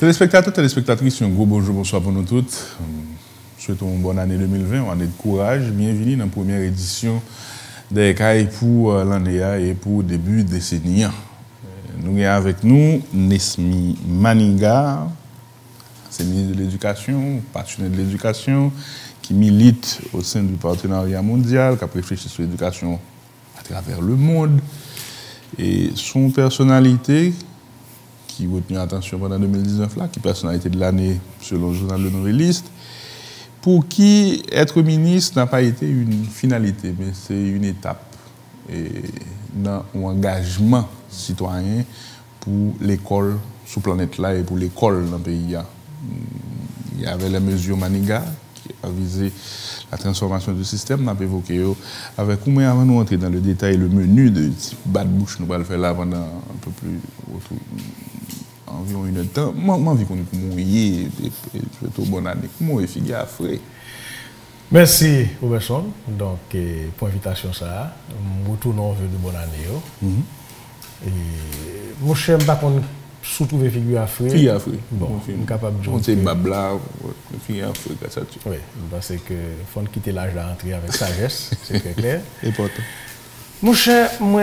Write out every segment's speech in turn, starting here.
Téléspectateurs, téléspectatrices, un gros bonjour, bonsoir pour nous toutes. Souhaitons une bonne année 2020, une année de courage. Bienvenue dans la première édition des CAI pour l'année et pour le début de décennie. Nous avons avec nous Nesmi Maninga, c'est ministre de l'Éducation, partenaire de l'Éducation, qui milite au sein du partenariat mondial, qui a réfléchi sur l'éducation à travers le monde. Et son personnalité, qui retenu attention pendant 2019 là, qui est personnalité de l'année selon le journal de Nouvelliste, pour qui être ministre n'a pas été une finalité, mais c'est une étape dans un engagement citoyen pour l'école sur la planète là et pour l'école dans le pays. Il y avait les mesures Maninga qui a visé la transformation du système, on a évoqué avec vous, mais avant de entrer dans le détail, le menu de bas de bouche, nous allons le faire là pendant un peu plus environ une heure de temps. Moi, j'ai envie qu'on ait plutôt bonne année. Comment est figure à frais? Merci, Robertson. Donc, pour l'invitation, ça, nous retournons vers de bonne année. Et mon cher, je ne surtout les figures à frais. Figure à frais. Bon, je suis capable de dire. On sait babla, figure à frais, ça tue. Oui, parce que faut quitter l'âge d'entrée avec sagesse, c'est très clair. Important. Mon cher, moi,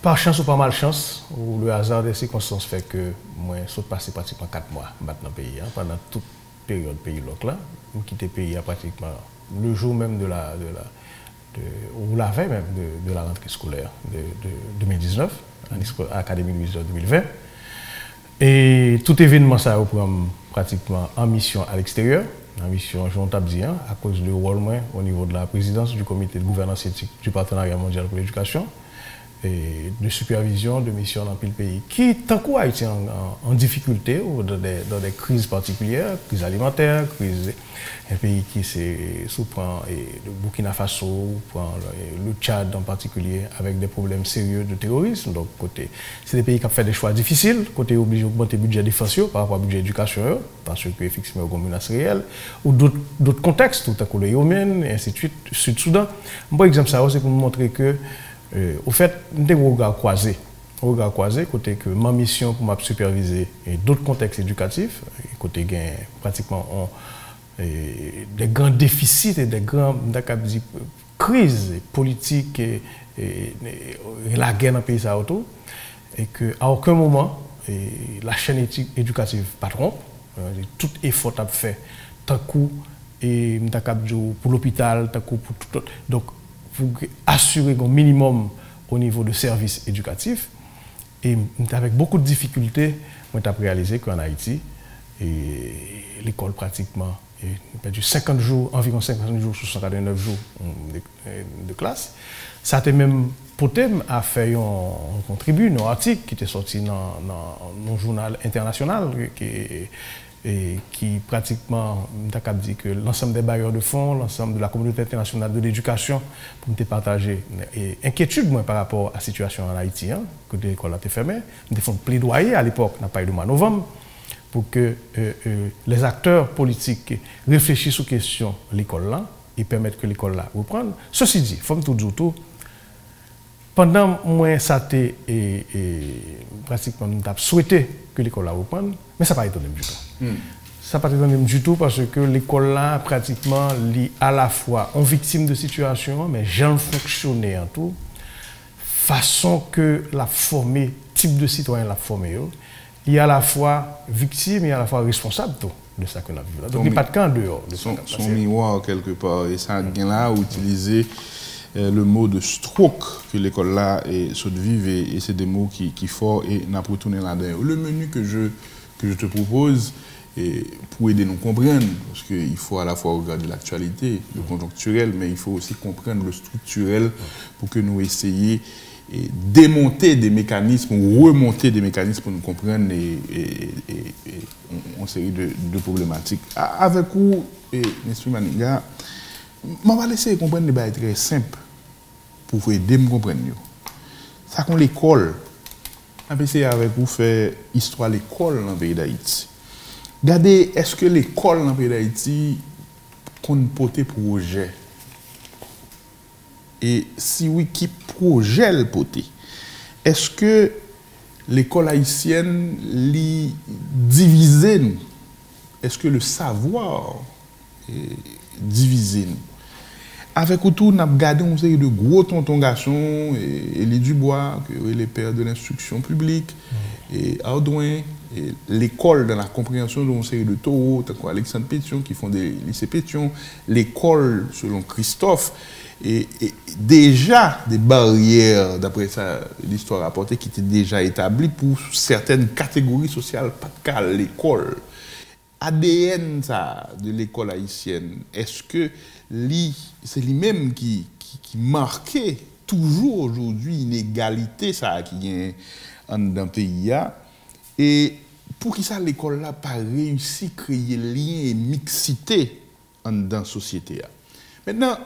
par chance ou par malchance, ou le hasard des circonstances fait que moi, je suis passé pratiquement 4 mois dans le pays, pendant toute période pays là. Je quitté le pays pratiquement le jour même ou la veille même de la rentrée scolaire de 2019, à l'Académie de 2020. Et tout événement, ça reprend pratiquement en mission à l'extérieur, en mission, je t'ai dit, à cause du rôle au niveau de la présidence du comité de gouvernance éthique du partenariat mondial pour l'éducation, et de supervision de mission dans le pays, qui, tant qu'on a été en difficulté ou dans des crises particulières, crise alimentaire, crise, un pays qui prend le Burkina Faso, prend le Tchad en particulier, avec des problèmes sérieux de terrorisme. Donc, c'est des pays qui ont fait des choix difficiles, côté obligé d'augmenter le budget défensif par rapport au budget d'éducation, parce que effectivement, il y a une menace réelle, ou d'autres contextes, tout à coup le Yémen, et ainsi de suite, Sud-Soudan. Par exemple, ça, c'est pour nous montrer que au fait, nous avons un regard croisé, côté que ma mission pour m'a superviser d'autres contextes éducatifs, côté pratiquement des grands déficits et des grandes crises politiques et la guerre dans le pays ça autour, et qu'à aucun moment la chaîne éducative pas trompe, tout effort a fait tant coup et pour l'hôpital, tant coup pour tout autre. Donc pour assurer un minimum au niveau de services éducatifs. Et avec beaucoup de difficultés, on a réalisé qu'en Haïti, l'école pratiquement, perdu 50 jours, environ 50 jours sur 189 jours de classe. Ça a même porté à faire un tribune, un article qui était sorti dans un journal international qui pratiquement dit que l'ensemble des bailleurs de fonds, l'ensemble de la communauté internationale de l'éducation, pour nous partager inquiétude par rapport à la situation en Haïti, que l'école a été fermée. Nous avons plaidoyer à l'époque, on a parlé du mois de novembre, pour que les acteurs politiques réfléchissent aux questions de l'école là et permettent que l'école là reprenne. Ceci dit, il faut tout dire tout. Pendant moi, ça a été pratiquement nous avons souhaité que l'école là reprenne, mais ça n'a pas été du tout. Ça n'a pas été du tout parce que l'école là, pratiquement, est à la fois en victime de situation, mais j'en fonctionner en tout, façon que la formée, type de citoyen la formée, il est à la fois victime et à la fois responsable de ça que nous vivons. Donc il n'y a pas de camp dehors. Son miroir quelque part, et ça a là utilisé le mot de stroke que l'école là se vive et c'est des mots qui fort et n'a pas retourné là-dedans. Le menu que je te propose pour aider nous comprendre, parce qu'il faut à la fois regarder l'actualité, le conjoncturel, mais il faut aussi comprendre le structurel pour que nous essayions de démonter des mécanismes ou remonter des mécanismes pour nous comprendre une série de problématiques. Avec vous, M. Maninga, je vais laisser comprendre des choses très simples pour aider à me comprendre. Ça qu'on l'école. Je vais essayer avec vous faire histoire de l'école dans le pays d'Haïti. Regardez, est-ce que l'école dans le pays d'Haïti compte projet? Et si oui, qui projet le poté? Est-ce que l'école haïtienne li divisée nous. Est-ce que le savoir est divisé nous? Avec autour, nous avons gardé une série de gros tontons garçons, et les Dubois, les pères de l'instruction publique, et Ardouin, et l'école dans la compréhension d'une série de taureaux, comme Alexandre Pétion, qui font des lycées Pétion, l'école selon Christophe, et déjà des barrières, d'après ça, l'histoire rapportée, qui étaient déjà établies pour certaines catégories sociales, pas qu'à l'école. ADN ça, de l'école haïtienne, est-ce que c'est lui-même qui marquait toujours aujourd'hui une égalité ça, qui est dans le pays? Et pour qui ça, l'école n'a pas réussi à créer lien et mixité dans la société? Maintenant,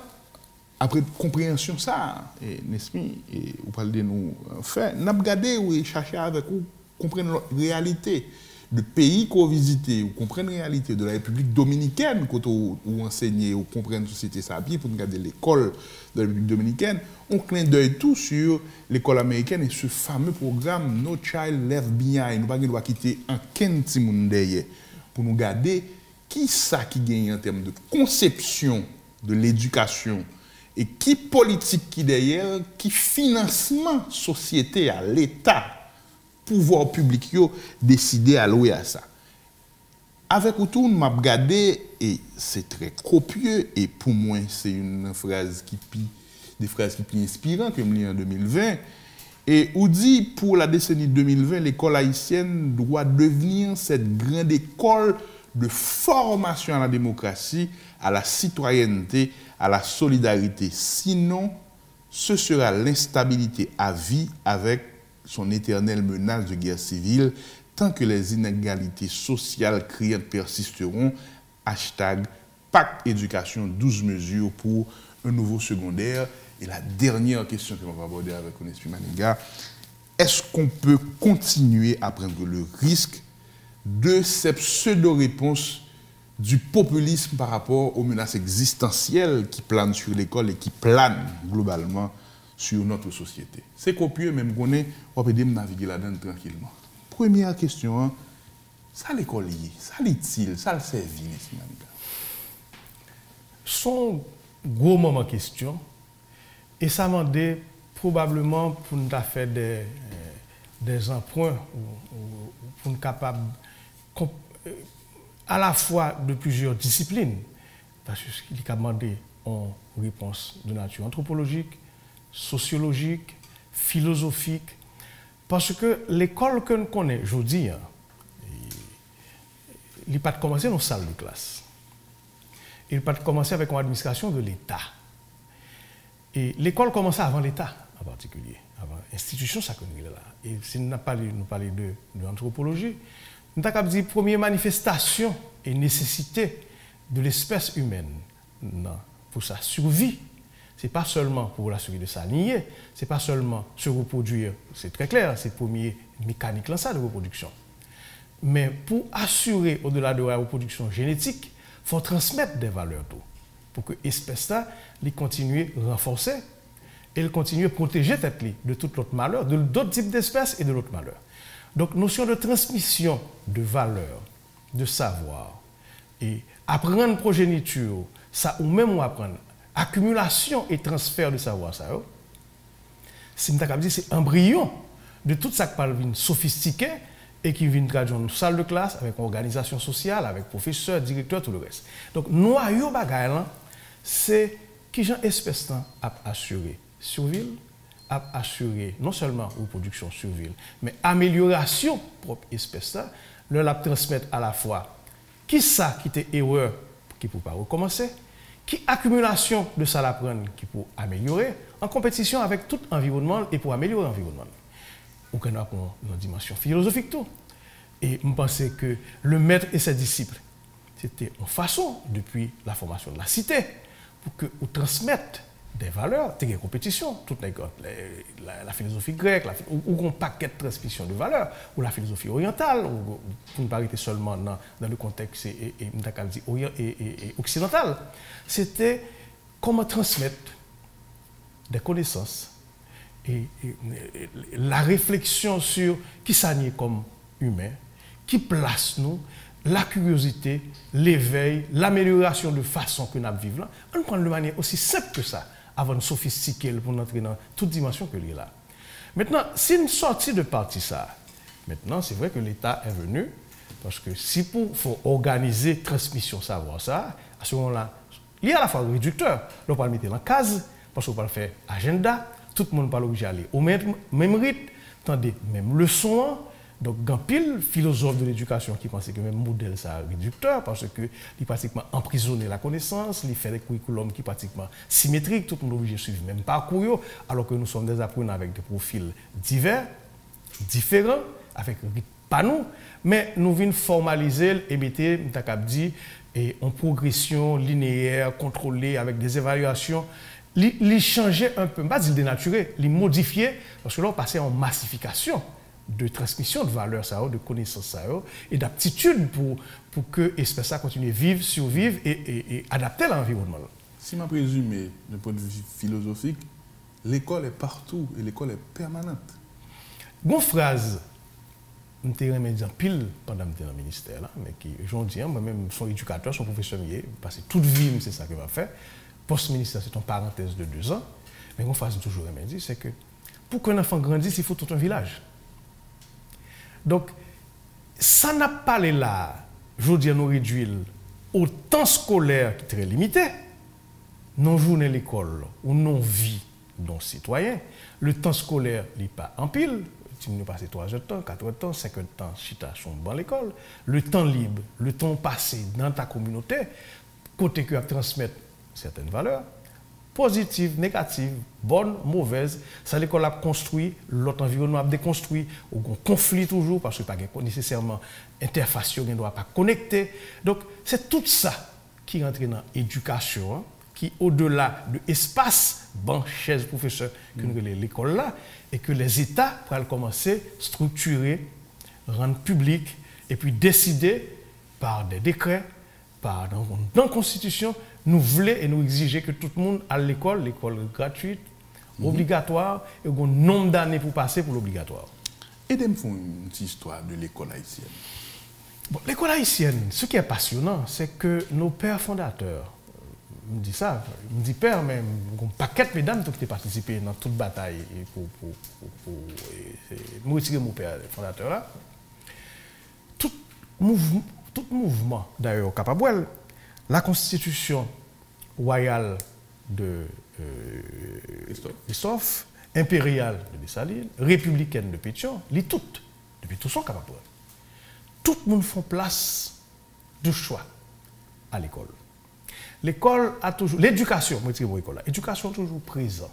après compréhension ça, Nesmi, et vous parlez de nous, enfin, nous avons regardé ou cherché avec vous, comprendre la réalité de pays qu'on visité, ou comprendre la réalité de la République dominicaine, quand on enseigne ou comprendre la société ça bien pour regarder l'école de la République dominicaine, on clin d'œil tout sur l'école américaine et ce fameux programme No Child Left Behind. Nous ne pouvons pas quitter un petit monde derrière pour nous regarder qui ça qui gagne en termes de conception de l'éducation et qui politique qui derrière, qui financement société à l'État, pouvoir public yo décider à louer à ça. Avec autour, m'a regardé et c'est très copieux et pour moi c'est une phrase des phrases qui plus inspirantes que je lis en 2020 et où dit pour la décennie 2020 l'école haïtienne doit devenir cette grande école de formation à la démocratie, à la citoyenneté, à la solidarité. Sinon, ce sera l'instabilité à vie avec son éternelle menace de guerre civile, tant que les inégalités sociales criantes persisteront. Hashtag Pacte Éducation 12 mesures pour un nouveau secondaire. Et la dernière question que l'on va aborder avec Onesphie Maniga, est-ce qu'on peut continuer à prendre le risque de cette pseudo-réponse du populisme par rapport aux menaces existentielles qui planent sur l'école et qui planent globalement sur notre société? C'est copieux, même qu'on est, on peut naviguer là-dedans tranquillement. Première question, ça l'école lié, ça l'est-il, ça le servit, son gros moment question, et ça m'a dit probablement pour nous faire des emprunts, pour nous capables à la fois de plusieurs disciplines, parce qu'il a demandé en réponse de nature anthropologique, sociologique, philosophique, parce que l'école que nous connaissons aujourd'hui, il n'a pas commencé dans une salle de classe. Il n'a pas commencé avec une administration de l'État. Et l'école commençait avant l'État en particulier, avant l'institution, ça qu'on est là. Et si nous parlons de l'anthropologie, nous avons dit première manifestation et nécessité de l'espèce humaine pour sa survie. Ce n'est pas seulement pour la survie de sa lignée, ce n'est pas seulement se reproduire, c'est très clair, c'est la première mécanique là, de reproduction. Mais pour assurer, au-delà de la reproduction génétique, il faut transmettre des valeurs pour que l'espèce là continue à renforcer et elle continue à protéger tête de tout l'autre malheur, de d'autres types d'espèces et de l'autre malheur. Donc, notion de transmission de valeurs, de savoir, et apprendre progéniture, ça ou même apprendre accumulation et transfert de savoir, ça, c'est embryon de tout ça qui parle sophistiqué et qui vient traduire dans une salle de classe avec une organisation sociale, avec professeurs, directeurs, tout le reste. Donc, noyau bagay là, c'est qui gens espèce à assurer survie, à assurer non seulement reproduction survie, mais amélioration propre espèce là, leur transmettre à la fois qui ça qui était erreur qui ne peut pas recommencer, qui accumulation de ça l'apprendre qui peut améliorer en compétition avec tout environnement et pour améliorer l'environnement. Ou qu'on a une dimension philosophique tout. Et je pense que le maître et ses disciples, c'était une façon, depuis la formation de la cité, pour que vous transmettent des valeurs, des compétitions, toute la philosophie grecque, ou un paquet de transmission de valeurs, ou la philosophie orientale, ou pour ne pas arrêter seulement dans le contexte et occidental. C'était comment transmettre des connaissances la réflexion sur qui s'agit comme humain, qui place nous, la curiosité, l'éveil, l'amélioration de façon que nous vivons là, on prend de manière aussi simple que ça, avant de sophistiquer pour entrer dans toute dimension que l'il est là. Maintenant, si une sortie de partie ça, maintenant c'est vrai que l'État est venu, parce que si il faut organiser transmission savoir ça, à ce moment-là, il y a à la fois réducteur, on peut le mettre en case, parce qu'on peut le faire agenda, tout le monde peut obligé d'aller au même rythme, tandis même leçon. Donc, il y a pile philosophe de l'éducation qui pensait que même modèle ça réducteur, parce que il pratiquement emprisonné la connaissance, il fait des curriculums qui pratiquement symétriques, tout le monde est obligé de suivre le même parcours, alors que nous sommes des apprenants avec des profils divers, différents, avec un rythme pas nous, mais nous venons formaliser et mettre, en progression linéaire, contrôlée, avec des évaluations, les changer un peu, pas dire dénaturer, les modifier, parce que là, on passait en massification de transmission de valeurs, de connaissances et d'aptitudes pour que l'espèce continue à vivre, survivre et adapter à l'environnement. Si je présume, d'un point de vue philosophique, l'école est partout et l'école est permanente. Une phrase, je me suis pile pendant que j'étais dans le ministère, là, mais qui, j'en dis, moi-même, son éducateur, son professeur, parce que toute vie, c'est ça que m'a fait. Post-ministère, c'est une parenthèse de 2 ans. Mais une phrase toujours dit, c'est que pour qu'un enfant grandisse, il faut tout un village. Donc, ça n'a pas là, je veux dire, nous réduire au temps scolaire qui est très limité, non-journée à l'école ou non-vie d'un citoyen. Le temps scolaire n'est pas en pile. Tu nous passes 3 heures de temps, 4 heures de temps, 5 heures de temps, si tu as dans l'école. Le temps libre, le temps passé dans ta communauté, côté que tu transmettre certaines valeurs, positives, négatives, bonnes, mauvaises, ça l'école a construit, l'autre environnement a déconstruit, ou un conflit toujours, parce que pas nécessairement interface, on ne doit pas connecter. Donc, c'est tout ça qui rentre dans l'éducation, qui au-delà de l'espace, banc, chaise, professeur, que nous avons l'école là, et que les États pourraient commencer à structurer, rendre public, et puis décider par des décrets, par dans la Constitution, nous voulons et nous exiger que tout le monde à l'école gratuite, obligatoire, et un nombre d'années pour passer pour l'obligatoire. Et de me faire une petite histoire de l'école haïtienne. Bon, l'école haïtienne, ce qui est passionnant, c'est que nos pères fondateurs, me dit ça, me dit père, mais un paquet de mesdames qui ont participé dans toute bataille pour me retirer mon père fondateur là. Tout mouvement, d'ailleurs, capable, la constitution royale de Christophe, impériale de Dessalines, républicaine de Pétion, les toutes, depuis tout sont capables. Tout le monde fait place de choix à l'école. L'école a toujours, l'éducation, l'éducation est toujours présente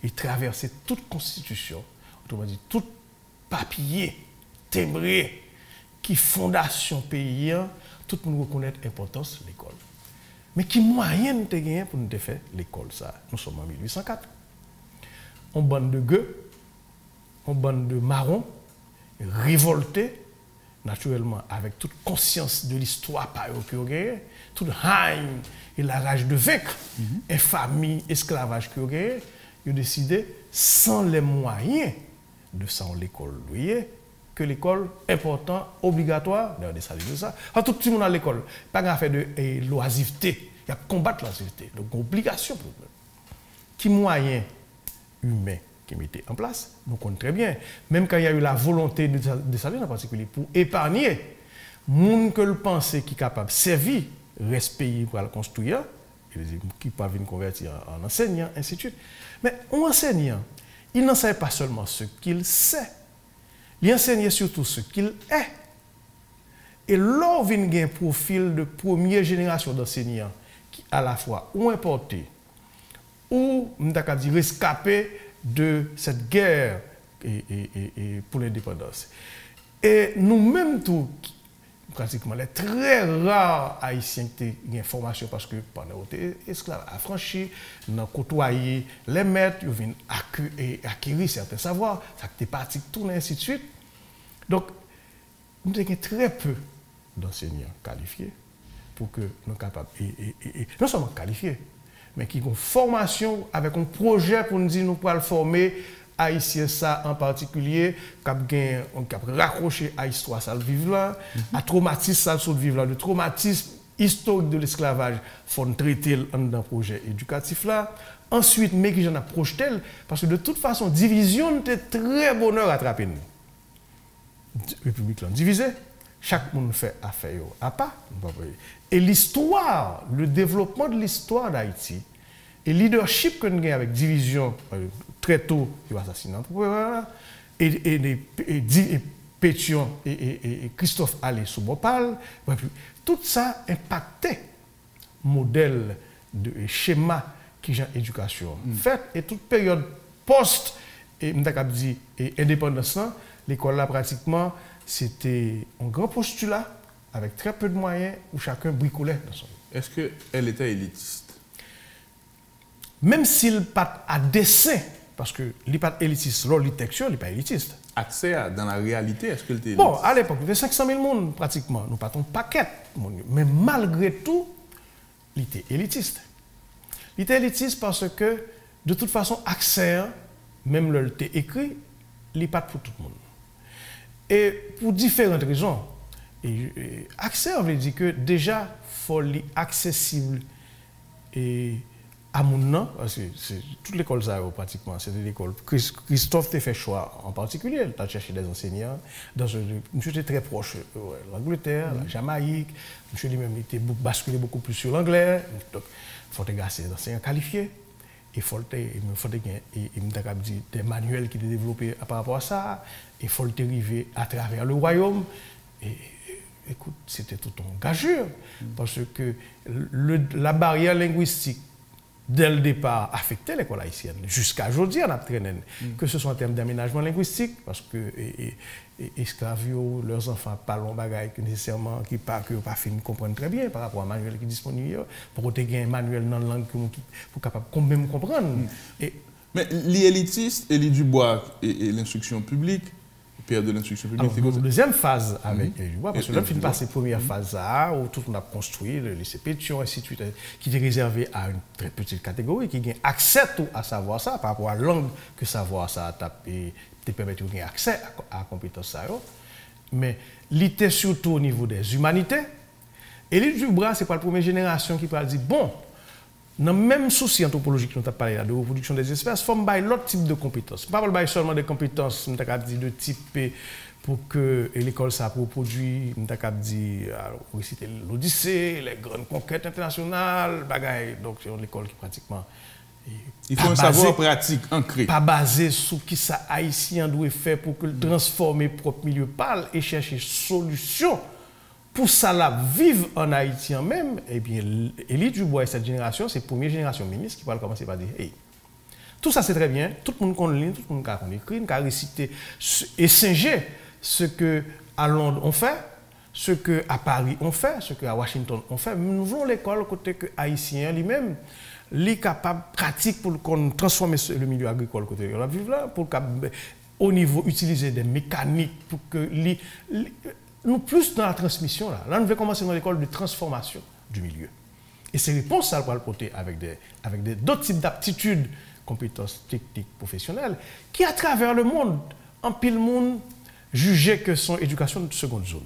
et traverser toute constitution, autrement dit, tout papier, timbré, qui fondation pays, tout le monde reconnaît l'importance de l'école. Mais qui moyen nous avons pour nous faire l'école ça? Nous sommes en 1804. On bande de gueux, on bande de marrons, révoltés, naturellement avec toute conscience de l'histoire par eux qui ont gagné, toute haine et la rage de vaincre, infamie, esclavage qui ont gagné, ils ont décidé, sans les moyens de sans l'école, que l'école est important, obligatoire, d'ailleurs des salles de ça. Tout le monde à l'école, pas d'affaire de l'oisiveté, il y a combattre l'oisiveté, donc obligation pour eux. Qui moyen humain qui mettait en place, nous connaissons très bien. Même quand il y a eu la volonté de Salines en particulier pour épargner, monde que le pensait qui est capable de servir, reste pays pour le construire, qui peut venir convertir en enseignant, ainsi de suite. Mais un enseignant, il n'enseigne pas seulement ce qu'il sait, il enseigne surtout ce qu'il est. Et là, on vient un profil de première génération d'enseignants qui à la fois ont importé ou rescapé de cette guerre pour l'indépendance. Et nous-mêmes, tout, pratiquement les très rares haïtiens qui ont une formation parce que pendant qu'ils étaient esclaves, affranchis, nous avons côtoyé les maîtres, ils viennent acquérir certains savoirs, ça a été pratique, tout, et ainsi de suite. Donc, nous avons très peu d'enseignants qualifiés pour que nous soyons capables, non seulement qualifiés, mais qui ont une formation avec un projet pour nous dire nous pour le former haïtien ça en particulier cap raccroché à histoire ça le vivre là à traumatisme ça le vivre là le traumatisme historique de l'esclavage faut traiter dans un projet éducatif là ensuite mais qui j'en a projeté parce que de toute façon division était très bonheur à attraper nous république là divisée chaque monde fait affaire à pas et l'histoire le développement de l'histoire d'Haïti et leadership que nous avons avec division très tôt, il va assassiner et Pétion et Christophe Allé sous Bopal, tout ça impactait le modèle de schéma qui j'ai éducation fait et toute période post et indépendance l'école là pratiquement c'était un grand postulat avec très peu de moyens où chacun bricolait dans son. Est-ce qu'elle était élitiste? Même s'il pas à dessein, parce que il n'est pas élitiste, l'architecture, il n'est pas élitiste. Accès dans la réalité, est-ce qu'elle était élitiste? Bon, à l'époque, il y avait 500 000 personnes pratiquement, nous partons paquet, mais malgré tout, il était élitiste. Il était élitiste parce que, de toute façon, accès, même le était écrit, il n'est pas pour tout le monde. Et pour différentes raisons, accès, on veut dire que déjà, il faut accessible et à mon nom, parce que c'est toute l'école Zao pratiquement, c'était l'école. Christophe t'a fait choix en particulier, il a cherché des enseignants. Monsieur était très proche de l'Angleterre, la Jamaïque, monsieur lui-même était basculé beaucoup plus sur l'anglais. Donc, il faut garder des enseignants qualifiés. Il faut des manuels qui étaient développés par rapport à ça. Il faut arriver à travers le royaume. Et, écoute, c'était tout en gageure, parce que la barrière linguistique, dès le départ, affectait l'école haïtienne. Jusqu'à aujourd'hui, on a traîné, que ce soit en termes d'aménagement linguistique, parce que esclaves, leurs enfants parlent bagaille nécessairement qui pas comprendre très bien par rapport à manuel qui est disponible, pour que tu aies un manuel dans la langue pour capable même comprendre. Mais l'élitiste, Élie Dubois et l'instruction publique, père de l'instruction publique, c'est la deuxième phase avec Élie Dubois, parce que là, on passe la première phase là, où tout on a construit, le lycée Pétion, ainsi de suite, qui est réservé à une très petite catégorie, qui a accès à savoir ça, par rapport à la langue que savoir ça te permet de gagner accès à la compétence. Mais l'idée surtout au niveau des humanités, Élie Dubois, ce n'est pas la première génération qui peut dire, bon, dans le même souci anthropologique que nous avons parlé de reproduction des espèces, il faut avoir l'autre type de compétences. Pas seulement des compétences de type pour que l'école ça reproduit, nous avons dit l'Odyssée, les grandes conquêtes internationales, bagaille. Donc c'est une école qui pratiquement. Il faut un savoir pratique ancré. Pas basé sur qui ça haïtien doit faire pour que transformer propre milieu parle et chercher solution. Pour ça, là, vivre en Haïti en même, eh bien, Élie Dubois et cette génération, c'est la première génération ministre qui va commencer par dire hey, tout ça c'est très bien, tout le monde connaît, tout le monde a écrit, a récité et singer ce que à Londres on fait, ce que à Paris on fait, ce que à Washington on fait. Nous voulons l'école côté que haïtien lui-même, lui capable pratique pour transformer le milieu agricole côté on vivre là, pour au niveau utiliser des mécaniques pour que nous plus dans la transmission là. Là, nous devons commencer dans l'école de transformation du milieu. Et ces réponses, ça va le porter avec d'autres types d'aptitudes, compétences techniques, professionnelles, qui à travers le monde, en pile monde, jugeaient que son éducation de seconde zone.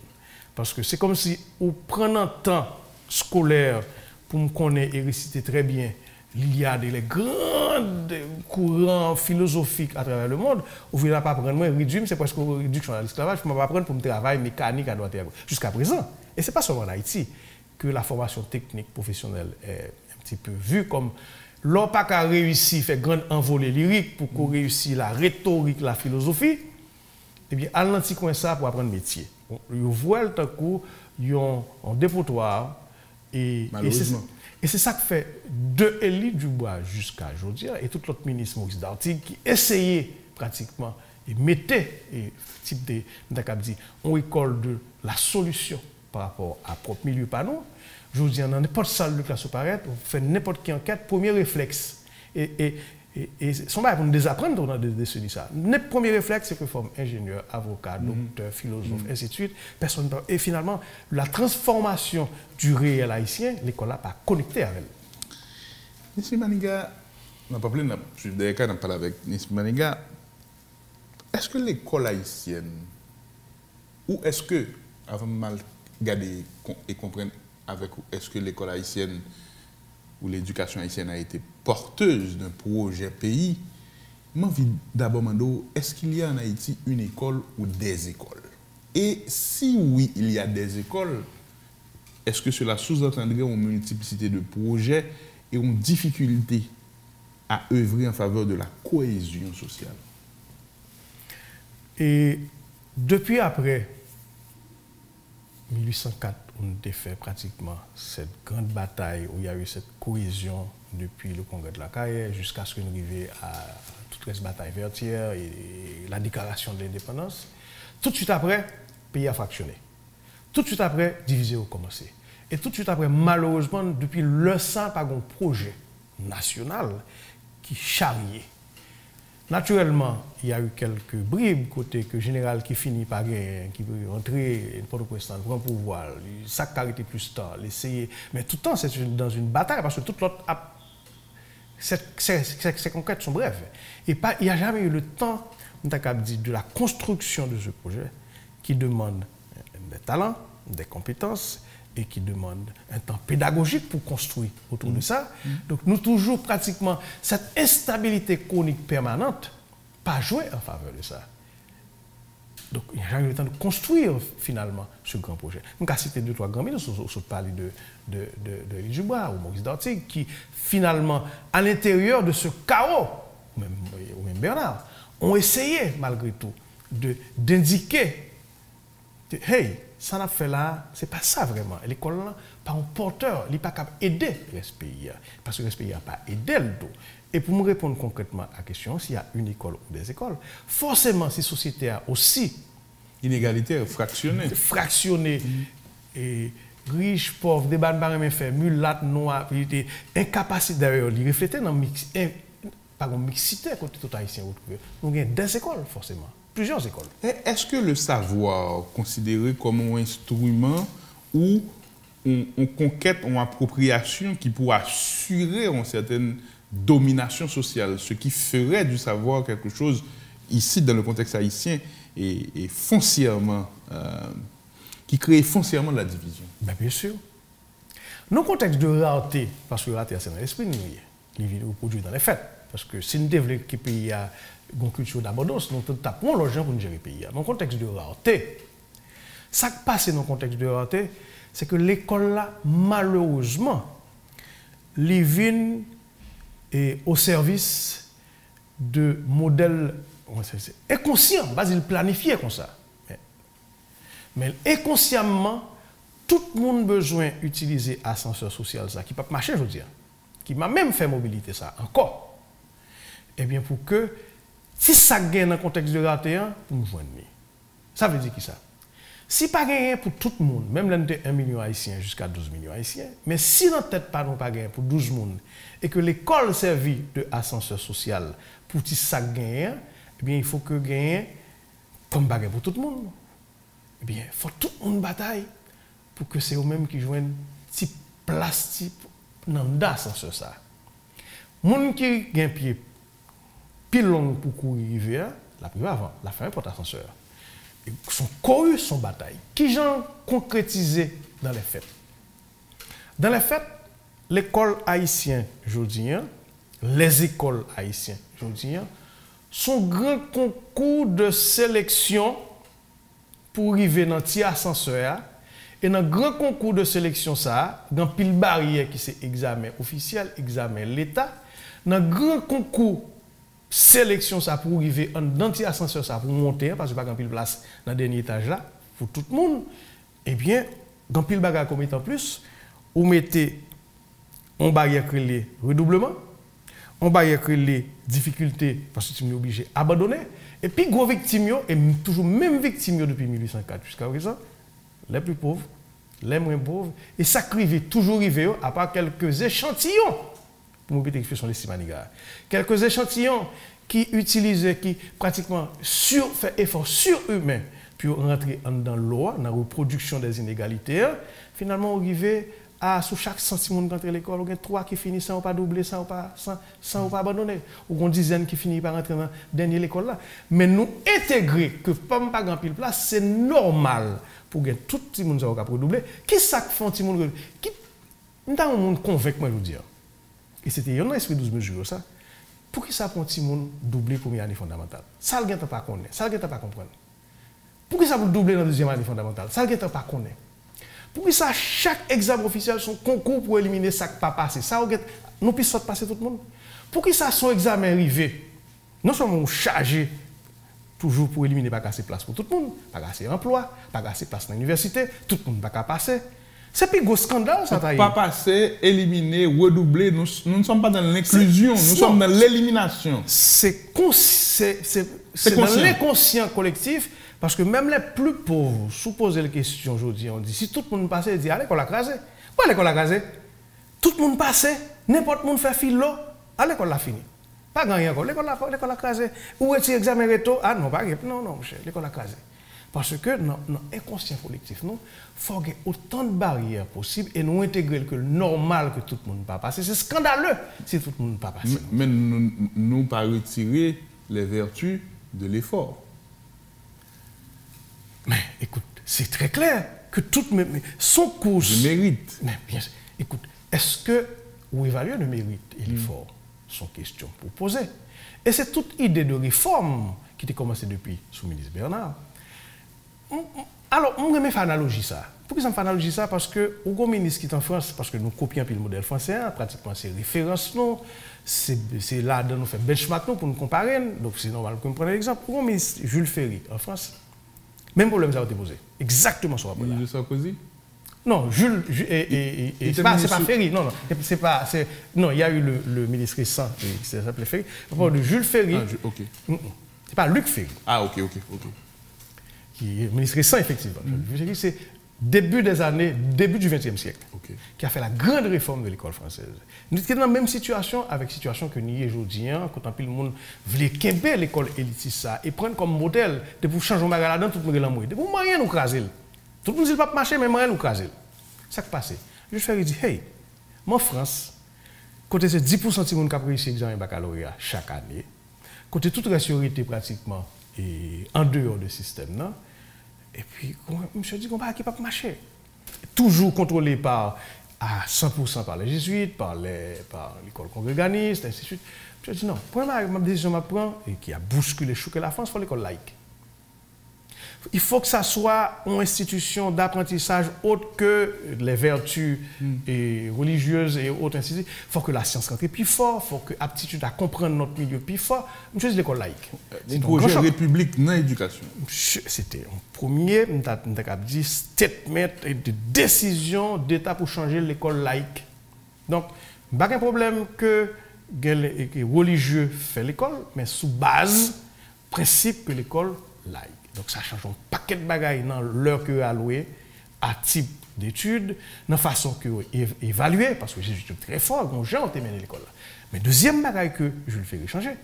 Parce que c'est comme si, en prenant temps scolaire pour me connaître et réciter très bien, il y a des grands courants philosophiques à travers le monde. Où je ne vais pas apprendre, moi, réduire, c'est presque une réduction à l'esclavage, je ne vais pas apprendre pour me travailler mécanique à droite et à gauche. Jusqu'à présent. Et ce n'est pas seulement en Haïti que la formation technique professionnelle est un petit peu vue comme l'on pas qu'à réussir, faire grande envolée lyrique pour qu'on réussisse la rhétorique, la philosophie. Eh bien, à l'anticoin ça pour apprendre métier. Ils voient le temps où ils ont un dépotoir et c'est ça que fait de Élie Dubois jusqu'à aujourd'hui et tout l'autre ministre Maurice Darty qui essayait pratiquement et mettait type de on école de la solution par rapport à propre milieu par nous. Je vous dis, dans n'importe salle de classe ou paraître, on fait n'importe quelle enquête, premier réflexe. Et son bail pour nous désapprendre de se dire ça. Notre premier réflexe, c'est que forme ingénieur, avocat, docteur, philosophe, ainsi de suite. Personne et finalement, la transformation du réel haïtien, l'école n'a pas connecté avec elle. Nissi Maniga, on n'a pas parlé, je suis derrière, on a parlé avec Nissi Maniga. Est-ce que l'école haïtienne, ou est-ce que, avant de mal regarder et comprendre avec est-ce que l'école haïtienne ou l'éducation haïtienne a été porteuse d'un projet pays, moi, je d'abord demander, est-ce qu'il y a en Haïti une école ou des écoles? Et si oui, il y a des écoles, est-ce que cela sous-entendrait une multiplicité de projets et une difficulté à œuvrer en faveur de la cohésion sociale? Et depuis après 1804, on a fait pratiquement cette grande bataille où il y a eu cette cohésion depuis le congrès de la Caille jusqu'à ce qu'on arrive à toute cette bataille vertière et la déclaration de l'indépendance. Tout de suite après, le pays a fractionné. Tout de suite après, diviser a commencé. Et tout de suite après, malheureusement, depuis le sang, pas un projet national qui charriait. Naturellement, il y a eu quelques bribes côté que le général qui finit par gagner, qui veut rentrer Port-au-Prince, prendre pouvoir, ça a arrêté plus tard, l'essayer. Mais tout le temps, c'est dans une bataille parce que toute l'autre, ces conquêtes sont brèves. Et il n'y a jamais eu le temps, de la construction de ce projet qui demande des talents, des compétences et qui demande un temps pédagogique pour construire autour de ça. Donc nous toujours pratiquement cette instabilité chronique permanente, pas jouer en faveur de ça. Donc il n'y a jamais eu le temps de construire finalement ce grand projet. Donc à citer 2-3 grands ministres, on se parle de Élie Dubois ou Maurice Dartigue, qui finalement, à l'intérieur de ce chaos, ou même Bernard, ont essayé malgré tout d'indiquer hey, ça n'a fait là, c'est pas ça vraiment. L'école là, pas un porteur, il n'est pas capable d'aider le pays. Parce que le pays n'a pas aidé le dos. Et pour me répondre concrètement à la question, s'il y a une école ou des écoles, forcément, ces sociétés a aussi inégalité fractionnée. Fractionnée. Et riches, pauvres, des barbares fait, mulattes, noirs, incapacité d'ailleurs, ils reflétaient dans la mixité à côté de tout haïtien. Donc il y a des écoles, forcément. Plusieurs écoles. Est-ce que le savoir considéré comme un instrument ou on conquête, une appropriation qui pourrait assurer une certaine domination sociale, ce qui ferait du savoir quelque chose, ici dans le contexte haïtien, et foncièrement, qui crée foncièrement la division? Bien sûr. Dans le contexte de rareté, parce que rareté, c'est dans l'esprit, les vidéos produites dans les fêtes. Parce que si nous développons le pays à une culture d'abondance, nous tapons l'argent pour nous gérer le pays. Dans le contexte de rareté, ce qui passe dans le contexte de rareté, c'est que l'école là, malheureusement, les vient au service de modèles inconscients, ils planifiés comme ça. Mais inconsciemment, tout le monde a besoin d'utiliser l'ascenseur social, ça, qui ne peut pas marcher, je veux dire, qui m'a même fait mobilité ça, encore. Eh bien, pour que, si ça gagne dans le contexte de raté, pour nous joindre. Ça veut dire qui ça? Si pas gagné pour tout le monde, même l'un de 1 million haïtien jusqu'à 12 millions haïtiens, mais si dans tête pas non pas gagné pour 12 monde et que l'école servit de ascenseur social pour que ça gagne, eh bien, il faut que gagne comme bagarre pour tout le monde. Eh bien, il faut tout le monde bataille pour que c'est eux-mêmes qui joignent petit plastique dans l'ascenseur ça. Monde qui gagne pied pile long pour courir, la prive avant, la fin pour l'ascenseur. Son couru, son bataille. Qui j'en concrétisé dans les faits? Dans les faits, l'école haïtienne, aujourd'hui, les écoles haïtiennes, aujourd'hui, sont grand concours de sélection pour arriver dans le ascenseur. Et dans le grand concours de sélection, ça, dans pile barrière qui c'est examen officiel, examen l'État, dans le grand concours sélection ça pour arriver dans l'ascenseur ça pour monter parce que pas grand pile place dans le dernier étage là pour tout le monde, eh bien dans pile bagarre comme étant plus ou mettez on barrière que les redoublement, on barrière que les difficultés parce que tu es obligé d'abandonner et puis gros victimes et toujours même victimes depuis 1804 jusqu'à présent les plus pauvres, les moins pauvres et ça toujours arrivé à part quelques échantillons. Pour me l'expression de Simaniga. Quelques échantillons qui utilisaient, qui pratiquement fait effort surhumain pour rentrer dans l'eau, dans la reproduction des inégalités, finalement arrivé sous chaque centime qui entre à l'école, on a 3 qui finissent sans pas doubler, sans pas abandonner. Ou une dizaine qui finissent par rentrer dans la dernière école là. Mais nous intégrer que pas grand pile place, c'est normal pour que tout le monde soit pour doubler. Qui ça fait un petit monde qui nous monde convainc moi je veux dire. Et c'était un esprit 12 mesures ça. Pour qui ça prend un petit monde doubler première année fondamentale. Ça le pas connaître, ça le pas comprendre. Pour qui ça pour doubler dans deuxième année fondamentale, ça le pas connaître. Pour que ça, chaque examen officiel, son concours pour éliminer ça qui pas passé. Ça, nous puissions passer tout le monde. Pour que ça, son examen arrivé, non seulement chargé toujours pour éliminer, pas casser place pour tout le monde, pas casser emploi, pas casser place dans l'université, tout le monde pas passer. C'est plus gros scandale, ça taille. Pas passer, éliminer, redoubler, nous ne sommes pas dans l'inclusion, nous sommes dans l'élimination. C'est dans l'inconscient collectif. Parce que même les plus pauvres, sous poser la question aujourd'hui, on dit si tout le monde passe, il dit allez, qu'on l'a crasé. Pourquoi l'école l'a crasé? Tout le monde passe, n'importe qui fait fil là, à l'école l'a fini. Pas gagné encore, l'école l'a crasé. Où est-il examen réto? Ah non, pas non, monsieur, l'école l'a crasé. Parce que dans l'inconscient collectif, il faut qu'il y ait autant de barrières possibles et nous intégrer que le normal que tout le monde ne pas passer. C'est scandaleux si tout le monde ne pas passer. Mais nous pas retirer les vertus de l'effort. Mais écoute, c'est très clair que toute son cours. Je mérite. Mais bien sûr. Écoute, est-ce que vous évaluez le mérite et l'effort sont questions pour poser. Et c'est toute idée de réforme qui a commencé depuis sous le ministre Bernard. Alors, on me fait analogie ça. Pourquoi ça me fait analogie ça? Parce que au ministre qui est en France, parce que nous copions le modèle français, pratiquement c'est référence, c'est là où nous faisons benchmark pour nous comparer. Donc c'est normal que nous prenions l'exemple. Au ministre Jules Ferry en France, même problème ça a été posé. Exactement ce rapport-là. Jules Sarkozy? Non, Jules, c'est pas Ferry, non, c'est pas, non, il y a eu le ministre récent qui s'appelait Ferry. À propos de Jules Ferry, c'est pas Luc Ferry. Ah, ok. Qui est ministre récent, effectivement. Jules Ferry, c'est début du XXe siècle, qui a fait la grande réforme de l'école française. Nous sommes dans la même situation avec la situation que nous avons aujourd'hui, quand le monde voulait québer l'école élitiste et prendre comme modèle de pour changer de là-dedans, tout le monde est là. De pour rien nous craser. Tout le monde ne dit pas marcher, mais rien nous craser. Ça qui passe. Je fais dire, hey, en France, côté c'est 10% de monde qui a réussi l'examen baccalauréat chaque année, côté toute rationalité pratiquement en dehors du système, non? Et puis, je me suis dit qu'on ne peut pas marcher. Toujours contrôlé à 100% par les jésuites, par l'école congréganiste, ainsi de suite. Je me suis dit non, première décision que je prends, et qui a bousculé, choqué la France, il faut l'école laïque. Il faut que ça soit une institution d'apprentissage autre que les vertus religieuses et autres institutions. Il faut que la science rentre plus fort, il faut que l'aptitude à comprendre notre milieu plus fort. Je choisis l'école laïque. Un projet république dans l'éducation. C'était un premier, dit, statement et de décision d'État pour changer l'école laïque. Donc, pas de problème que les religieux font l'école, mais sous base, principe que l'école laïque. Donc ça change un paquet de bagailles dans l'heure que alloué à type d'études, dans la façon que évaluer, parce que Jésus est très fort, donc j'ai mené l'école. Mais deuxième bagaille que je le fais changer,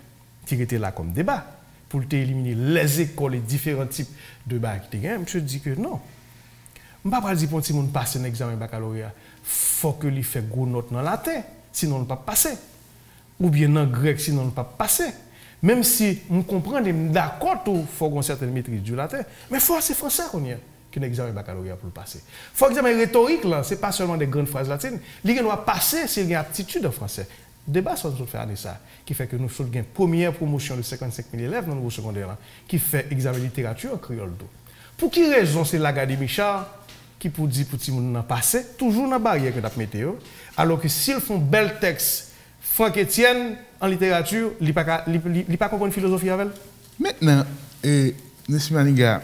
qui était là comme débat, pour éliminer les écoles et différents types de bagailles qui étaient gagnés, je dis que non. Je ne vais pas dire pour si on passe un examen baccalauréat, il faut que lui fait gros note dans latin, sinon on ne peut pas passer. Ou bien dans grec, sinon on ne peut pas passer. Même si on comprend, d'accord, il faut qu'on ait une certaine maîtrise du latin, mais il faut c'est français qu'on y a qu'un examen baccalauréat pour le passer. Il faut examen rhétorique, ce n'est pas seulement des grandes phrases latines. Il doit passer s'il y a une aptitude en français. Débat sur nous faire ça, qui fait que nous avons une première promotion de 55 000 élèves dans le niveau secondaire, qui fait examen de littérature en créole. Pour quelle raison c'est l'Académie Charles qui pour dire pour tout le monde passer, toujours dans la barrière que nous avons, alors que s'ils font bel texte, Franck Etienne, en littérature, il n'a pas compris une philosophie avec elle. Maintenant, Nessim Maniga,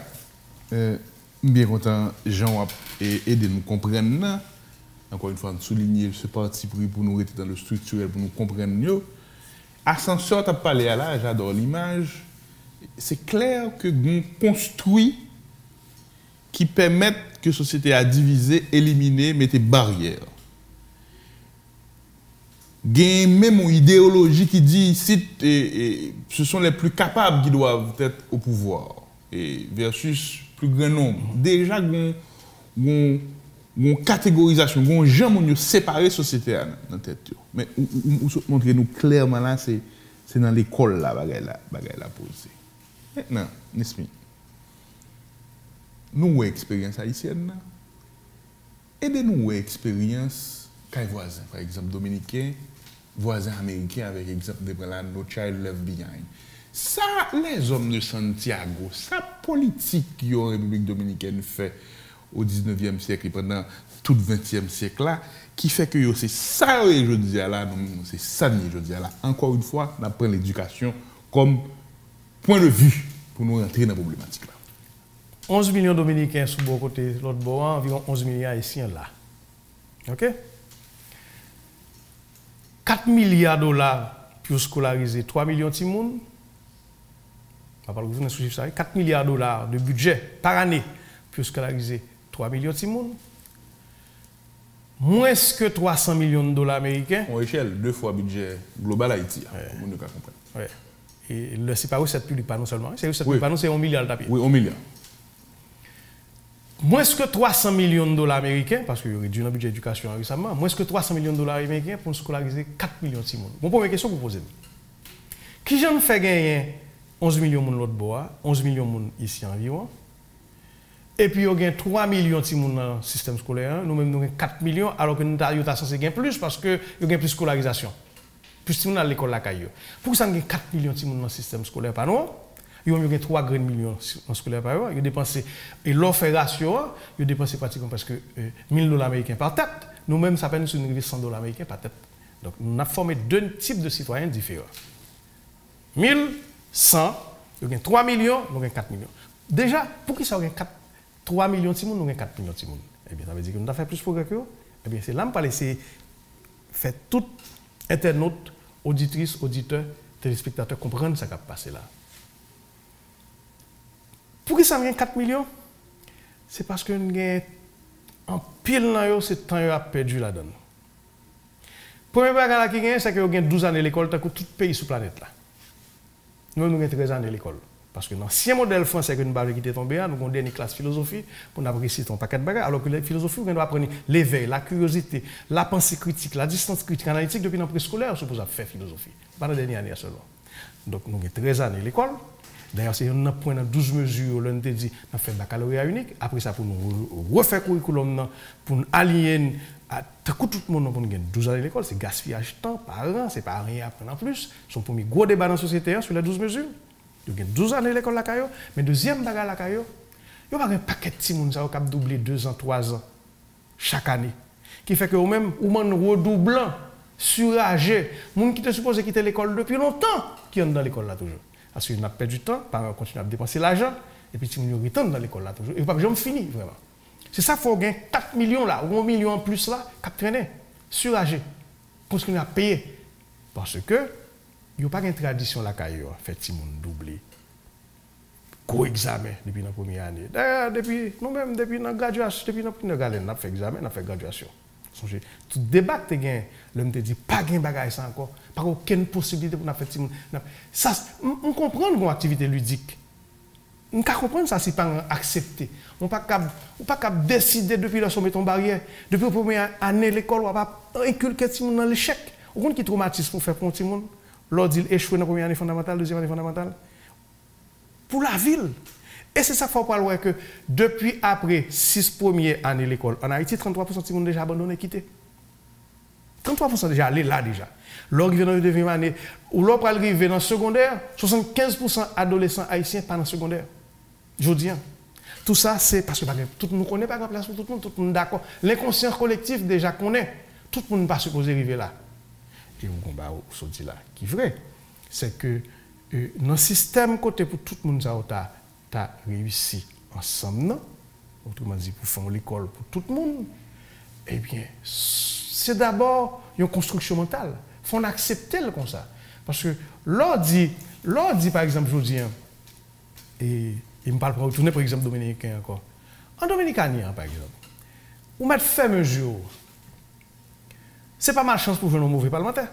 bien content, Jean a aidé nous comprendre. Encore une fois, souligner ce parti pris pour nous rester dans le structurel, pour nous comprendre mieux. Ascenseur, tu as parlé là, j'adore l'image. C'est clair que nous construit qui permettent que la société a divisé, éliminé, mettre barrières. Il y a même une idéologie qui dit ici, ce sont les plus capables qui doivent être au pouvoir, versus plus grand nombre. Déjà, il y a une catégorisation, une jambe séparer la société dans la tête. Mais montrez-nous clairement là, c'est dans l'école là, bagaille la posée. Maintenant, Nesmi, nous avons une expérience haïtienne. Aidez-nous une expérience qu'un voisin, par exemple dominicain, voisin américain avec exemple de No Child Left Behind. Ça, les hommes de Santiago, ça politique que la République dominicaine fait au 19e siècle et pendant tout le 20e siècle là, qui fait que c'est ça je dis là, c'est ça je dis là. Encore une fois, on prend l'éducation comme point de vue pour nous rentrer dans la problématique là. 11 millions de Dominicains sous bon côté, l'autre bord, environ 11 millions haïtiens là. OK? 4 milliards de dollars pour scolariser 3 millions de Timoun. On va pas le gouvernement sous ça. 4 milliards de dollars de budget par année pour scolariser 3 millions de Timoun. Moins que 300 millions de dollars américains. En échelle, 2 fois budget global Haïti. Pour nous comprendre. Ouais. Et le c'est pas recette publique, pas non seulement. C'est recette publique, pas non, c'est 1 milliard de tapis. Oui, 1 milliard. Moins que 300 millions de dollars américains, parce qu'il y a réduit le budget d'éducation récemment, moins que 300 millions de dollars américains pour scolariser 4 millions de Timoun. Bon, première question pour poser. Qui j'en fait gagner 11 millions de monde l'autre bois, 11 millions de monde ici environ, et puis il y a 3 millions de Timoun dans le système scolaire, nous-mêmes nous avons 4 millions, alors que nous sommes censés gagner plus parce qu'il y a plus de scolarisation. Plus de Timoun à l'école la caillou. Pour ça, nous avons 4 millions de Timoun dans le système scolaire, pas non? Ils ont 3 millions en scolaire par an. Ils ont dépensé, et l'offre ratio, ils ont dépensé pratiquement parce que $1,000 américains par tête. Nous-mêmes, ça peut nous une $100 américains par tête. Donc, nous avons formé 2 types de citoyens différents. 1100, ils ont 3 millions, nous avons 4 millions. Déjà, pour qui ça, 3 millions de Timoun, nous avons 4 millions de Timoun. Eh bien, ça veut dire que nous avons fait plus de progrès que eux. Eh bien, c'est là que nous laisser faire tout internaute, auditrice, auditeur, téléspectateur comprendre ce qui a passé là. Pourquoi ça vient 4 millions? C'est parce que nous avons en pile dans eux, c'est temps à perdu la donne. Premier bagage qui gagne, c'est que nous avons 12 années à l'école, tant que tout pays sur la planète là. Nous avons 13 années à l'école. Parce que dans l'ancien modèle français que nous avons quitté tomber, nous avons une classe philosophie pour nous apprécier un paquet de bagages, alors que la philosophie, nous devons apprendre l'éveil, la curiosité, la pensée critique, la distance critique analytique depuis notre préscolaire, on suppose faire philosophie. Pas dans la dernière année seulement. Donc nous avons 13 années à l'école. D'ailleurs, c'est un point dans 12 mesures, on a dit, on a fait le baccalauréat unique. Après ça, pour nous refaire le curriculum, pour nous aligner à tout le monde pour nous gagner 12 ans à l'école, c'est gaspillage de temps par an, c'est pas rien à apprendre en plus. Son premier gros débat dans la société sur les 12 mesures. Il y a 12 ans à l'école, la caillou, mais deuxième bagarre, la caillou, il y a un paquet de petits gens qui ont doublé 2 ans, 3 ans chaque année. Qui fait que vous-même, vous m'en redoublant, suragé, les gens qui étaient supposés quitter l'école depuis longtemps, qui sont dans l'école là toujours. Parce qu'ils n'ont pas perdu du temps, par continuer à dépenser l'argent, et puis ils retournent dans l'école là toujours. Et pas jamais fini, vraiment. C'est ça qu'il faut gagner 4 millions là, ou 1 million en plus là, qui traîner, suragé, pour ce qu'on a payé. Parce que, il n'y a pas une tradition là, fait petit monde doublé. Co-examen depuis la première année. D'ailleurs, depuis nous-mêmes, depuis la graduation, depuis notre galère, on a fait examen, on a fait graduation. Tout débat que tu as, l'homme te dit, pas de bagage ça encore, pas aucune possibilité pour nous faire petit monde. Ça, on comprend une activité ludique. On peut comprendre ça si pas accepté. On ne peut pas décider depuis la sommet ton barrière, depuis la première année de l'école, on ne peut pas inculquer petit monde dans l'échec. Au compte qui traumatise pour faire pour petit monde. L'ordre il échoue dans la première année fondamentale, deuxième année fondamentale. Pour la ville. Et c'est ça qu'il faut parler que depuis après 6 premières années de l'école, en Haïti, 33% de monde déjà abandonné, quitté. 33% déjà allé là déjà. Lorsqu'ils viennent dans la deuxième année, ou lorsqu'ils arrivent dans le secondaire, 75% adolescents haïtiens pas dans le secondaire. Je dis. Tout ça, c'est parce que tout le monde connaît pas la place pour tout le monde d'accord. L'inconscient collectif déjà connaît. Tout le monde n'est pas supposé arriver là. Et vous combat dit là, qui est vrai, c'est que dans le système côté pour tout le monde, ça a réussi ensemble, non? Autrement dit, pour faire l'école pour tout le monde, eh bien, c'est d'abord une construction mentale. Il faut accepter comme ça. Parce que l'on dit par exemple, je dis, et il me parle pour retourner par exemple dominicain encore. En dominicanien, par exemple, vous mettez fait mesure. Ce n'est pas ma chance pour jouer un mauvais parlementaire.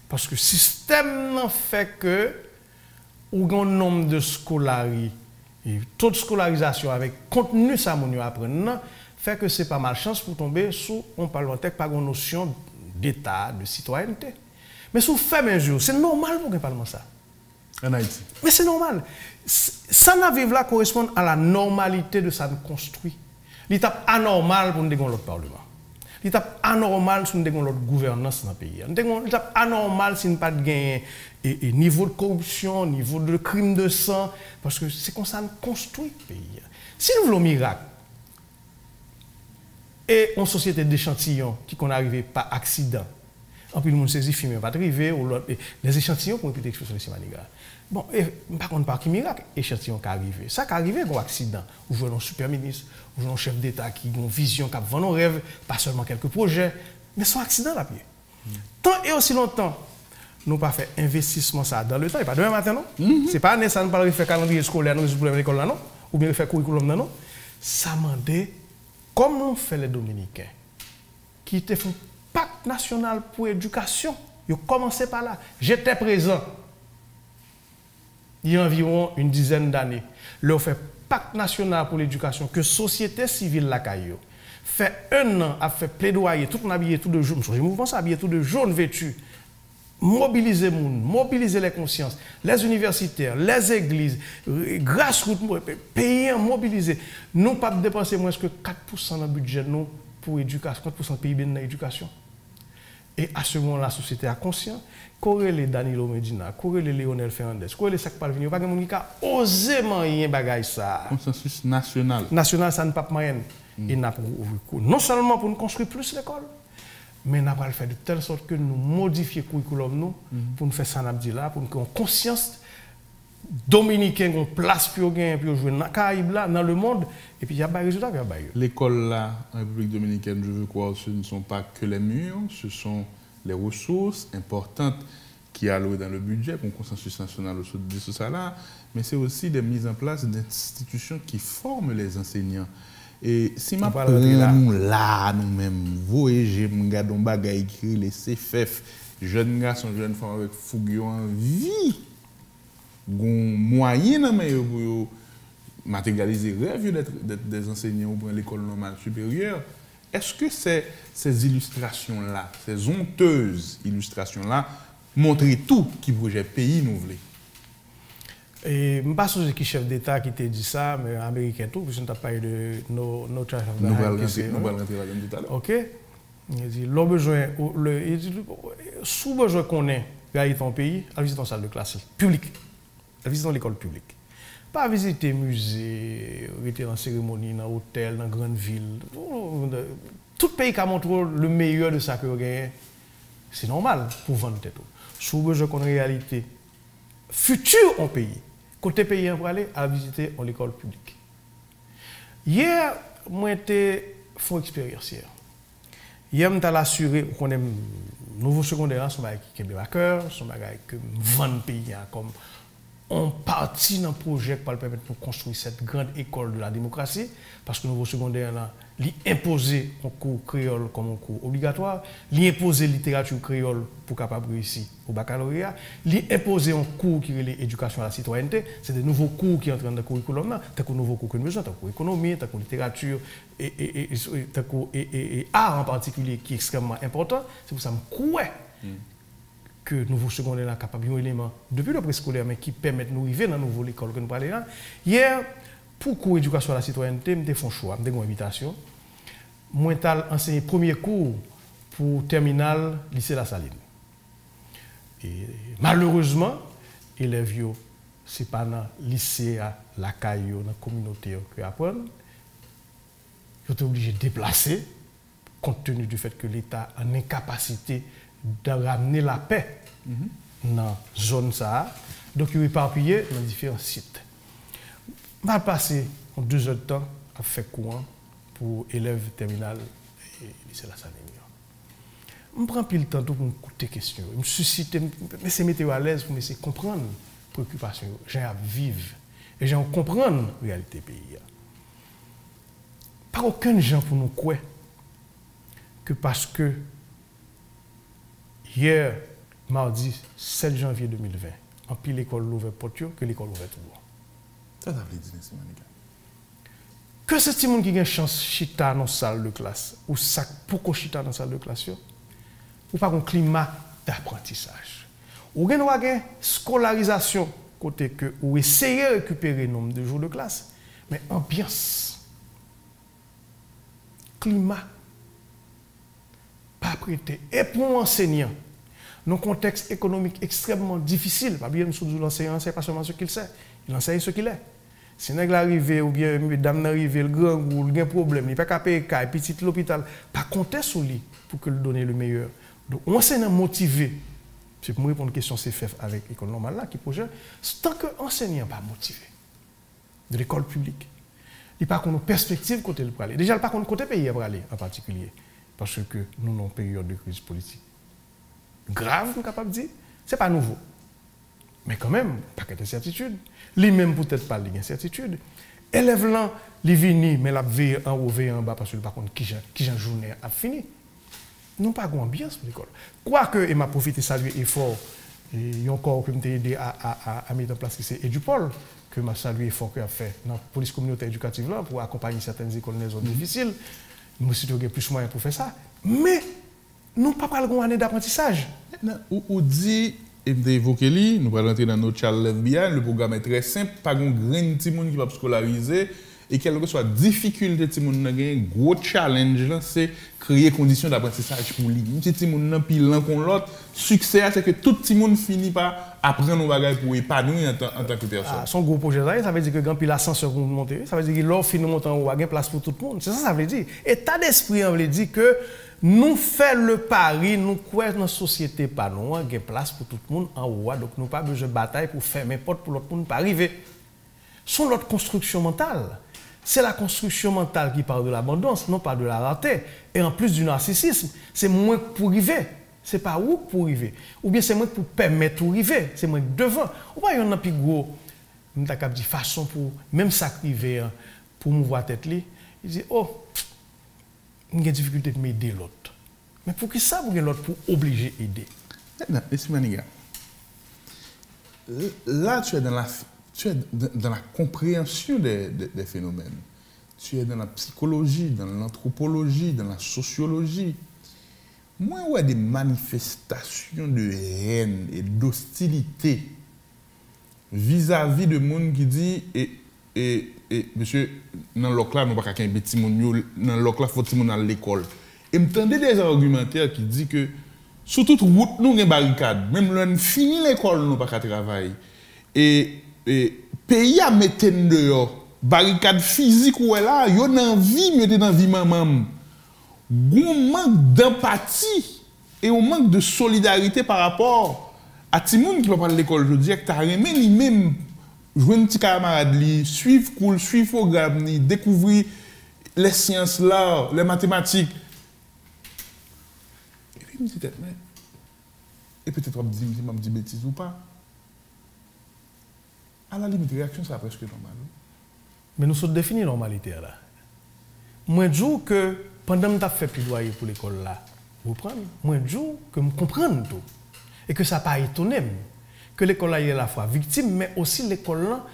Parce que le système fait que, ou un nombre de scolaires, et taux de scolarisation avec contenu ça mon apprendre, fait que c'est pas malchance pour tomber sous un parlementaire qui n'a pas une notion d'État, de citoyenneté. Mais sous fait mesure, c'est normal pour un parlement ça. En Haïti. Mais c'est normal. Ça n'a vivre là correspond à la normalité de ça nous construit. L'étape anormale pour nous dégonner l'autre parlement. L'étape anormale si nous dégonner l'autre gouvernance dans le pays. L'étape anormale si nous pas de niveau de corruption, niveau de crime de sang, parce que c'est comme ça nous construit le pays. Si nous voulons un miracle, et en société d'échantillons qui qu'on arrivé par accident, en plus, le monde saisit film pas arrivé ou les échantillons pour répéter l'expression de Simaniga. Bon, et par contre, par qui miracle, échantillon qui arrivé. Ça qui arrivé, un accident. Ou jouez un super ministre, ou jouez un chef d'État qui a une vision, qui a vend nos rêves, pas seulement quelques projets, mais son accident là pied. Tant et aussi longtemps, nous pas fait investissement ça dans le temps, et pas demain matin, non? C'est pas ça ne pas faire calendrier scolaire, nous résoudre problème l'école là, non? Ou bien faire curriculum là, non? Ça mandé, comme on fait les Dominicains, qui te font pacte national pour l'éducation. Ils ont commencé par là. J'étais présent il y a environ une dizaine d'années. Leur fait pacte national pour l'éducation que société civile la caillou. Fait un an a fait plaidoyer, tout le monde habillé tout de jaune, je mouvement ça habillé tout de jaune vêtu. Mobiliser les gens, mobiliser les consciences, les universitaires, les églises, grassroots, pays mobiliser. Nous pas dépenser moins que 4% dans le budget nous pour l'éducation, 4% de PIB dans l'éducation. Et à ce moment-là, la société a conscience, corrélé Danilo Medina, corrélé Léonel Fernandez, corrélé ça qui parle venir, pas de monde qui a osé manier bagay ça. Consensus national. National, ça ne pas moyen. Et non seulement pour nous construire plus l'école, mais nous allons le faire de telle sorte que nous modifions le curriculum nous, pour nous faire ça, là, pour nous avoir conscience dominicaine, qu'on place pour jouer dans la Caraïbe, dans le monde, et puis il y a des résultats. L'école là, en République dominicaine, je veux croire, ce ne sont pas que les murs, ce sont les ressources importantes qui allouent dans le budget pour un consensus national autour de ça là, mais c'est aussi des mises en place d'institutions qui forment les enseignants. Et si ma nous là, nous-mêmes, voyager, nous regardons bagay écrit les CFF, jeunes garçons, jeunes femmes avec fougue en vie, gon moyen pour matérialiser rêve d'être des enseignants pour l'école normale supérieure. Est-ce que ces illustrations-là, ces honteuses illustrations-là, montrent tout qui projet pays nous voulons? Et je ne sais pas si c'est chef d'État qui t'a dit ça, mais américain tout, puisque nous avons parlé de nos charges de nous allons rentrer là-dedans tout à l'heure. OK. Il dit, sous besoin qu'on ait, gagner ton pays, à visiter une salle de classe publique, à visiter l'école publique. Pas visiter musée, rester en cérémonie, dans hôtel, dans grande ville. Tout pays qui a montré le meilleur de ça que vous gagnez, c'est normal pour vendre tout. Sous besoin qu'on ait une réalité future en pays. Côté pays, pour aller à visiter l'école publique. Hier, moi, j'étais fait une expérience. Hier, je suis assuré qu'on est nouveau secondaire, son bagage qui est à cœur, son bagage que vend le pays comme on partit dans le projet pour permettre de construire cette grande école de la démocratie, parce que le nouveau secondaire, lui imposer un cours créole comme un cours obligatoire, lui imposer littérature créole pour capable réussir au baccalauréat, lui imposer un cours qui est l'éducation à la citoyenneté, c'est des nouveaux cours qui entrent dans le curriculum, tant que nouveaux cours que nous besoin, tant que économie, tant que littérature et art en particulier qui est extrêmement important. C'est pour ça que je crois que le nouveau secondaire est capable d'un élément depuis le préscolaire, mais qui permet de nous arriver dans la nouvelle école que nous parlons là. Hier, pour cours éducation à la citoyenneté, je fais un choix, je fais une invitation. Moi, j'ai enseigné le premier cours pour terminal lycée La Saline. Et malheureusement, les élèves, ce n'est pas dans le lycée, la caillou, dans la communauté que apprennent. Ils sont obligés de déplacer, compte tenu du fait que l'État a une incapacité de ramener la paix dans la zone ça. Donc, ils sont éparpillés dans différents sites. Je vais passer 2 heures de temps à faire courant pour élèves terminales et lycée La Saline. Je prends plus le temps pour me écouter des questions. Je me suscite, mais c'est mettre à l'aise pour me comprendre les préoccupations. J'ai à vivre et j'ai à comprendre la réalité du pays. Pas aucun gens pour nous croire que parce que hier, mardi 7 janvier 2020, en pile l'école l'ouvert porte que l'école ouvert tout. Ça veut dire, Simanika. Que ce petit monde qui a une chance chita dans la salle de classe, ou ça pourquoi chita dans la salle de classe, ou pas un climat d'apprentissage. Ou bien une scolarisation, côté que, ou essayer de récupérer le nombre de jours de classe, mais ambiance, climat, pas prêté. Et pour l'enseignant, dans un contexte économique extrêmement difficile, pas bien l'enseignant, c'est pas seulement ce qu'il sait, il enseigne ce qu'il est. Si un arrivé ou bien madame arrivé, le grand goût, il a un problème, il n'a pas qu'à payer, petit l'hôpital, pas compter sur lui pour que lui donne le meilleur. Donc, enseignant motivé, c'est pour me répondre à une question CFF avec l'école normale là, qui projette, tant que l'enseignant n'est pas motivé de l'école publique, il n'y a pas de perspective côté le aller. Déjà, il n'y a pas de côté pays à aller en particulier, parce que nous avons une période de crise politique grave, nous sommes capables de dire, ce n'est pas nouveau. Mais quand même, pas de certitude. Lui-même peut-être pas d'incertitude. Élève là, il vient, mais la veille en haut, veille en bas, parce que par contre, qui j'ai journée a fini. Nous pas d'ambiance pour l'école. Quoique, et m'a profité de saluer l'effort, il y a encore que m'ai aidé à mettre en place, c'est Edupol, que m'a salué l'effort qu'il a fait dans la police communautaire éducative là, pour accompagner certaines écoles dans les zones difficiles. Nous aussi, nous avons plus de moyens pour faire ça. Mais, nous pas parler d'une année d'apprentissage. Ou dit, et vous évoqué, nous allons rentrer dans notre challenge bien, le programme est très simple, pas un grand petit monde qui va scolariser, et quelle que soit la difficulté de petit monde, un gros challenge, c'est créer conditions d'apprentissage pour lui. Un petit monde, puis l'un contre l'autre, succès, c'est que tout petit monde finit par apprendre nos bagages pour épanouir en tant que personne. Son gros projet, ça veut dire que quand il a l'ascenseur pour monter, ça veut dire que l'offre finit monter en haut, il y a place pour tout le monde. C'est ça, ça veut dire. État d'esprit, on veut dire que nous faisons le pari, nous croyons dans la société, pas nous, il y a place pour tout le monde en haut, donc nous n'avons pas besoin de bataille pour fermer porte pour l'autre monde pas arriver. Son l'autre construction mentale. C'est la construction mentale qui parle de l'abondance, non pas de la rareté. Et en plus du narcissisme, c'est moins pour arriver. C'est pas où pour arriver. Ou bien c'est moins pour permettre d'arriver. C'est moins devant. Ou bien il y a un plus gros, une façon pour même s'activer pour mouvoir tête li. Il dit oh, il y a des difficultés de m'aider l'autre. Mais pour qui ça pour que l'autre pour obliger à aider? Maintenant, Maniga, là tu es dans la compréhension des phénomènes. Tu es dans la psychologie, dans l'anthropologie, dans la sociologie. Moi, il y a des manifestations de haine et d'hostilité vis-à-vis de monde qui dit et monsieur, dans l'ocla, nous ne pouvons pas qu'un petit monde, dans l'ocla, il faut que monde à l'école. Et me tendez des argumentaires qui disent que sur toute route, nous avons une barricade. Même quand on finit l'école, nous ne pouvons pas travailler. Et pays à mettre dehors, barricade physique ou là, yo nan vie, mettez dans vie maman. Un manque d'empathie et un manque de solidarité par rapport à tout le monde qui va parler de l'école aujourd'hui, que tu as aimé lui-même jouer un petit camarade, suivre cool, suivre programme, découvrir les sciences là, les mathématiques. Et puis, je me dis, et peut-être on me dit bêtises ou pas. À la limite, réaction, c'est presque normal. Mais nous sommes définis normalité là. Moi, je dis que pendant que je fais plaidoyer pour l'école là, moi, je dis que je comprends tout. Et que ça n'a pas étonné. Que l'école là est à la fois victime, mais aussi l'école là,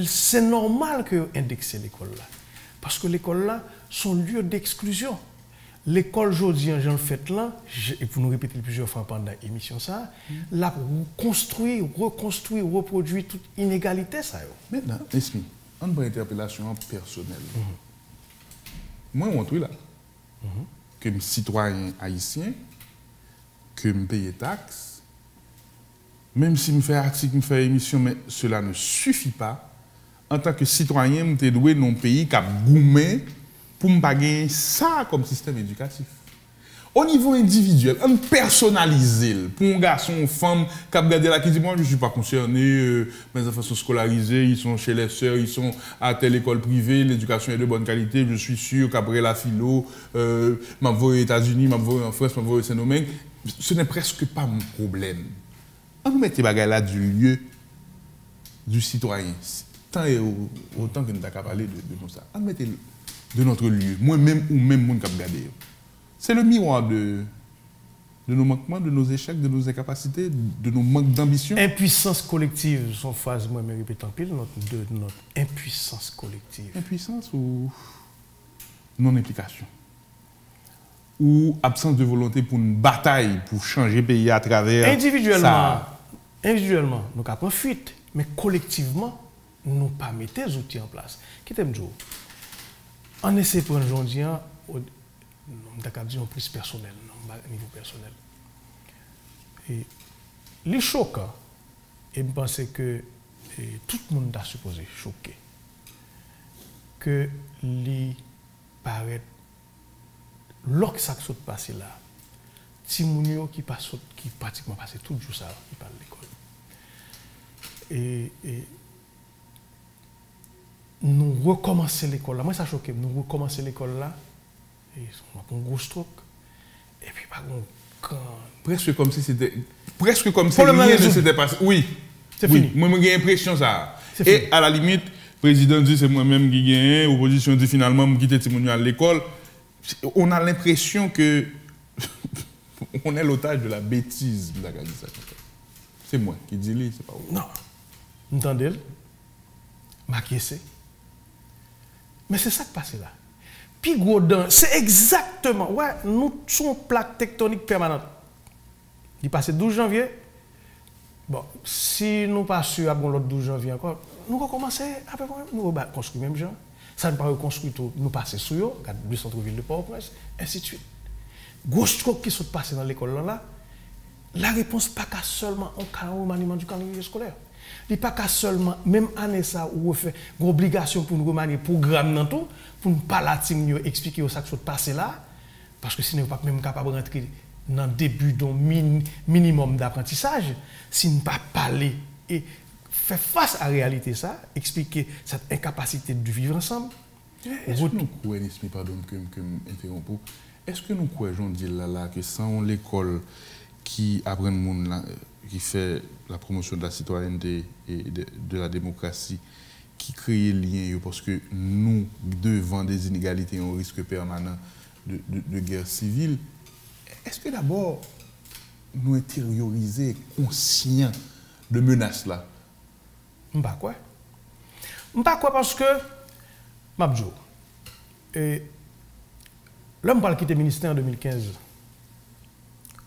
c'est normal que indexer l'école là. Parce que l'école là, son lieu d'exclusion. L'école aujourd'hui, j'en le fait là, et pour nous répéter plusieurs fois pendant l'émission ça, là, construire, reconstruire, reproduire toute inégalité ça. Maintenant, Esmi, on a une interpellation personnelle. Moi, je montre là que je suis citoyen haïtien, que je paye taxes, même si je fais article, je fais émission, mais cela ne suffit pas. En tant que citoyen, je dois dans un pays qui a gourmé pour me gagner ça comme système éducatif. Au niveau individuel, on personnalise pour un garçon ou une femme qui a regardé là qui dit moi je ne suis pas concerné, mes enfants sont scolarisés, ils sont chez les sœurs, ils sont à telle école privée, l'éducation est de bonne qualité, je suis sûr qu'après la philo, m'envoie aux États-Unis, m'envoie en France, m'envoie au Saint-Domingue, ce n'est presque pas mon problème. On nous met ces bagages là du lieu du citoyen, tant et autant que nous avons parlé de ça. On met de notre lieu, moi-même ou même monde qui a regardé. C'est le miroir de de nos manquements, de nos échecs, de nos incapacités, de nos manques d'ambition. Impuissance collective, son phrase, moi, me répète en pile, notre impuissance collective. Impuissance ou non-implication? Ou absence de volonté pour une bataille, pour changer le pays à travers Individuellement, nous avons fuite, mais collectivement, nous pas mettre les outils en place. Qui t'aime dire? On essaie de prendre aujourd'hui un plus personnel, niveau personnel. Et les choquants, et je pense que tout le monde a supposé choqué que les paraît lorsque ça se passe là, Timounio qui pratiquement passé tout le jour ça, qui parle de l'école. Et nous recommencer l'école là. Moi ça choqué, nous recommencer l'école là et on a un gros stroke et puis pas presque comme si rien ne s'était passé. Oui. C'est fini. Moi j'ai l'impression ça. Et à la limite, le président dit c'est moi-même qui gagne, l'opposition dit finalement me quitter Timounio à l'école. On a l'impression que on est l'otage de la bêtise. C'est moi qui dis c'est pas vous. Non. Entendez? M'acquiescer. Mais c'est ça qui passe là. Puis Godin, c'est exactement, ouais, nous sommes plaque tectonique permanente. Il passe 12 janvier. Bon, si nous pas sûr à l'autre 12 janvier encore, nous recommencer à peu près, nous construire même gens. Ça ne pas reconstruire tout, nous passer sur eux, le centre-ville de Port-au-Prince, ainsi de suite. Gros stroke qui sont passés dans l'école là, la réponse pas qu'à seulement un remaniement du calendrier scolaire. Il n'est pas qu'à seulement, même année ça, où on fait une obligation pour nous remanier le programme dans tout, pour nous parler, expliquer aux sacs qui sont passés là, parce que sinon, on n'est pas même capable de rentrer dans le début d'un minimum d'apprentissage, si nous ne pas parler et faire face à la réalité, ça, expliquer cette incapacité de vivre ensemble. Est-ce que nous croyons, pardon que m'interromps, est-ce que nous croyons dire là que sans l'école qui apprend le monde là, qui fait la promotion de la citoyenneté et de la démocratie, qui crée le lien, parce que nous, devant des inégalités, un risque permanent de guerre civile, est-ce que d'abord nous intérioriser, conscients de menaces là? M'pas quoi? M'pas quoi parce que, Mabjo, l'homme parle quitter le ministère en 2015,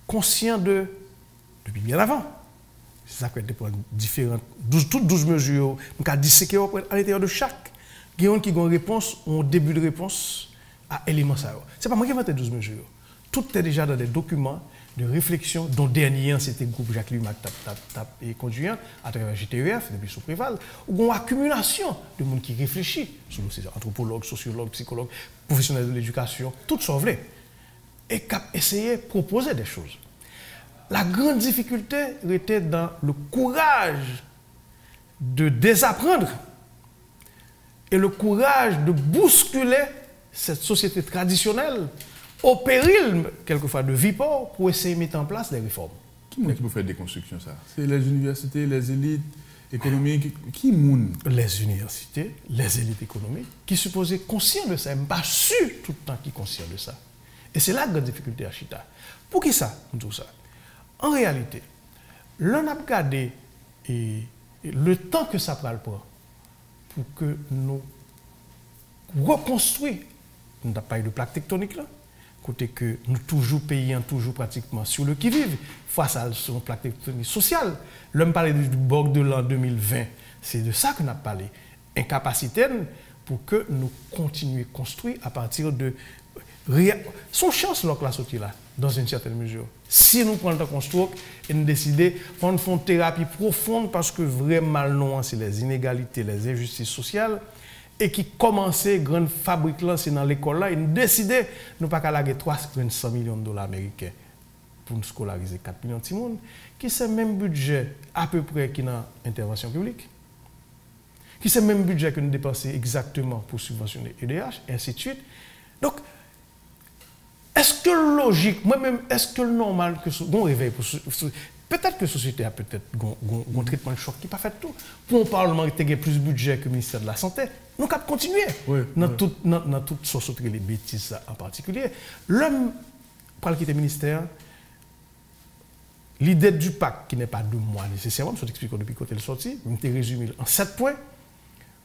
conscient depuis bien avant. C'est ça qu'on a différentes, toutes 12 mesures, on a disséqué à l'intérieur de chaque. Il y a qui a une réponse, un début de réponse à éléments ça. Ce n'est pas moi qui ai inventé 12 mesures. Tout est déjà dans des documents de réflexion, dont dernier, c'était le groupe Jacques Lumac et conduit à travers GTEF, depuis sous Préval, où une accumulation de monde qui réfléchit, sur anthropologues, sociologues, psychologues, professionnels de l'éducation, tout ça et qui essayer de proposer des choses. La grande difficulté était dans le courage de désapprendre et le courage de bousculer cette société traditionnelle au péril, quelquefois, de vie pauvre pour essayer de mettre en place des réformes. Qui peut faire des constructions, ça? C'est les universités, les élites économiques? Qui moun? Les universités, les élites économiques, qui supposaient conscients de ça, mais pas sûr tout le temps qu'ils sont conscients de ça. Et c'est là la grande difficulté à Chita. Pour qui ça, tout ça? En réalité, l'on a regardé le temps que ça prend pour que nous reconstruisons, on n'a pas eu de plaque tectonique là, côté que nous toujours payons toujours pratiquement sur le qui-vive face à son plaque tectonique sociale. L'homme parlait du bord de l'an 2020, c'est de ça qu'on a parlé. Incapacité pour que nous continuions à construire à partir de son chance là la sortie là dans une certaine mesure. Si nous prenons le temps de construire et nous décidons de faire une thérapie profonde parce que vraiment non, c'est les inégalités, les injustices sociales et qui commençaient grande fabrique là c'est dans l'école là et nous décidons de ne pas laguer 300 millions de dollars américains pour nous scolariser 4 millions de personnes qui c'est le même budget à peu près qui dans l'intervention publique. Qui c'est le même budget que nous dépensons exactement pour subventionner EDH et ainsi de suite. Donc est-ce que logique, moi-même, est-ce que normal que on réveille peut-être que la société a peut-être un traitement de choc qui n'a pas fait tout. Pour un Parlement qui a plus de budget que le ministère de la Santé, nous avons continué dans toute société, les bêtises en particulier. L'homme, pour quitter le ministère, l'idée du pacte, qui n'est pas de moi nécessairement, je t'explique depuis côté le sorti, je vais résumer en 7 points.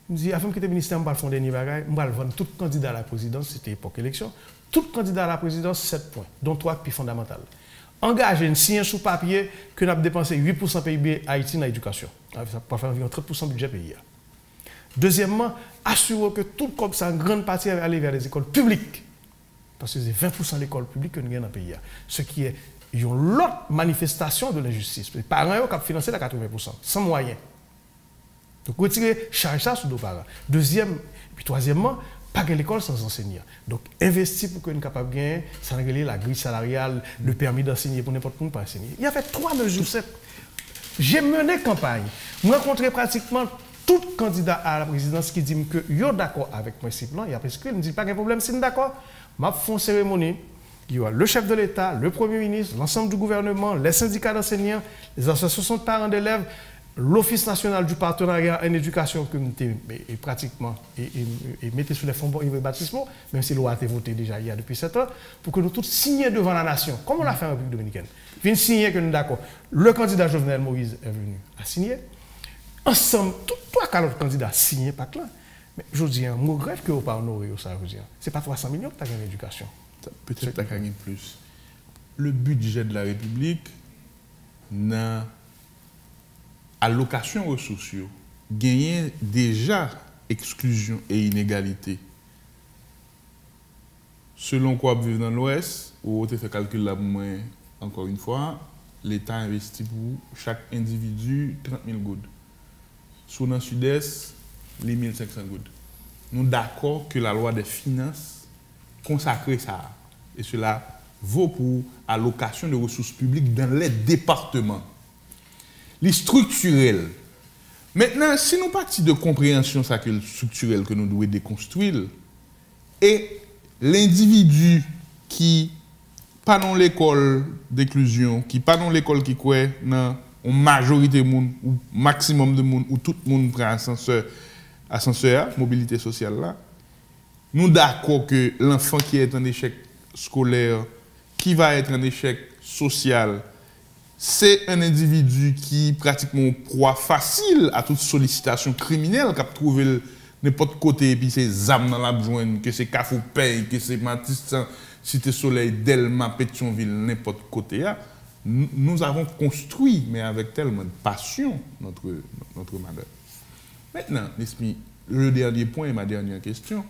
Je dis, avant que le ministère me fasse un dernier bagage, je vais vendre tout candidat à la présidence, c'était époque élection, tout candidat à la présidence, 7 points, dont 3 qui sont fondamentaux. Engager, signer sous papier que nous avons dépensé 8% PIB Haïti dans l'éducation. Ça peut faire environ 30% du budget pays. Deuxièmement, assurer que tout comme ça, en grande partie, aller vers les écoles publiques. Parce que c'est 20% de l'école publique que nous avons dans le pays. Ce qui est l'autre manifestation de l'injustice. Les parents ont financé à 80%, sans moyens. Donc, retirer charge ça sur nos parents. Deuxième, puis troisièmement, pas que l'école sans enseignants. Donc, investir pour que nous soyons capables de gagner, sans régler la grille salariale, le permis d'enseigner pour n'importe qui pour enseigner. Il y a fait 3 mesures. J'ai mené campagne. Je rencontré pratiquement tout candidat à la présidence qui dit que yo d'accord avec le principe là, il y a presque, il ne dit pas qu'il y a un problème, c'est d'accord. Je fais une cérémonie. Il y aura le chef de l'État, le Premier ministre, l'ensemble du gouvernement, les syndicats d'enseignants, les associations de parents d'élèves, l'Office national du partenariat en éducation que nous et pratiquement et mettez sur les fonds baptismaux, même si l'on a été voté déjà il y a depuis 7 ans, pour que nous tous signions devant la nation, comme on l'a fait en République dominicaine. Viens signer que nous sommes d'accord. Le candidat Jovenel Moïse est venu à signer. Ensemble, trois 4 candidats signés par là. Mais je dis, je regrette que vous ne pas honoré ça. Ce n'est pas 300 millions que tu as gagné l'éducation. Peut-être que tu as gagné plus. Le budget de la République n'a allocation aux sociaux, gagner déjà exclusion et inégalité. Selon quoi vivre dans l'Ouest, où on fait calcul là, encore une fois, l'État investit pour chaque individu 30 000 gouttes. Sur le Sud-Est, les 1500 gouttes. Nous sommes d'accord que la loi des finances consacre ça. Et cela vaut pour allocation de ressources publiques dans les départements. Les structurels. Maintenant, si nous partons de compréhension structurelle que nous devons déconstruire, et l'individu qui pas dans l'école d'inclusion, qui pas dans l'école qui croit dans une majorité de monde ou maximum de monde ou tout le monde prend ascenseur, mobilité sociale là, nous d'accord que l'enfant qui est en échec scolaire, qui va être en échec social, c'est un individu qui pratiquement proie facile à toute sollicitation criminelle, qui a trouvé n'importe côté, et puis c'est ZAM dans la jointe, que c'est Cafou Paye, que c'est Matisse, Cité Soleil, Delma, Pétionville, n'importe côté. Nous avons construit, mais avec tellement de passion, notre mandat. Maintenant, le dernier point et ma dernière question,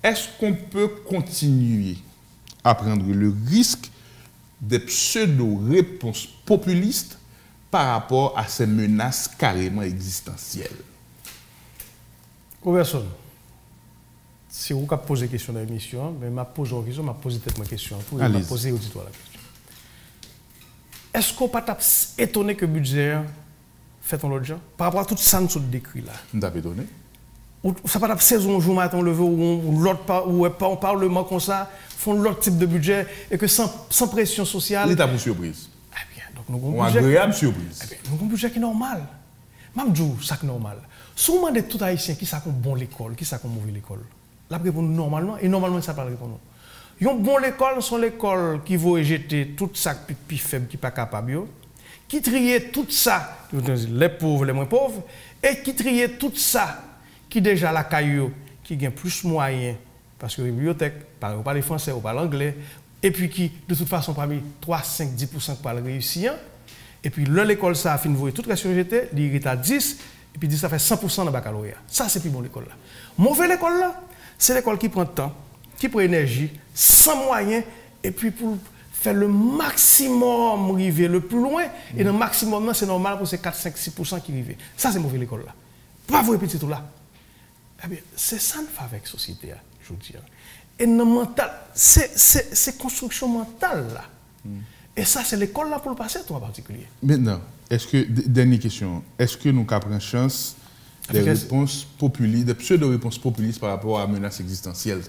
est-ce qu'on peut continuer à prendre le risque des pseudo-réponses populistes par rapport à ces menaces carrément existentielles? Personne. Si vous avez posé question dans l'émission, je vais poser une question, je vais poser peut-être ma question. Je vais poser auditoire la question. Est-ce qu'on peut être étonné que le budget fait en l'autre genre par rapport à tout ça que nous décrit là? Nous avons étonné. Ou ça peut être saison jour matin levé ou l'autre ou un parlement comme ça font l'autre type de budget et que sans pression sociale. L'État pour surprise. Eh bien, donc nous avons un budget agréable surprise. Eh bien, nous avons un budget qui est normal. Même Dieu, ça qui est normal. Souvent de tout haïtien qui ça qu'on bon l'école, qui ça qu'on mauvais l'école. La réponse normalement et normalement ça parle répondre. Yon bon l'école sont l'école qui va jeter tout ça plus faible qui pas capable qui trier tout ça les pauvres les moins pauvres et qui trier tout ça qui déjà la caillou qui gagne plus moyens parce que la bibliothèque parle pas le français ou pas l'anglais et puis qui de toute façon parmi 3 5 10% pas réussir et puis l'école ça a fini voir toute la surjeté il est à 10 et puis 10 ça fait 100% dans le baccalauréat. Ça c'est plus bon l'école là. Mauvais l'école là, c'est l'école qui prend temps, qui prend énergie, sans moyens et puis pour faire le maximum arriver le plus loin et le maximum c'est normal pour ces 4 5 6% qui arrivent. Ça c'est mauvais l'école là. Pas vous répéter tout là. Eh bien, c'est ça ne fait avec la société, je vous dis. Et le mental, c'est construction mentale là. Et ça, c'est l'école là pour le passer, toi en particulier. Maintenant, est-ce que, dernière question, est-ce que nous avons chance des réponses populistes, des pseudo-réponses populistes par rapport à la menace existentielle?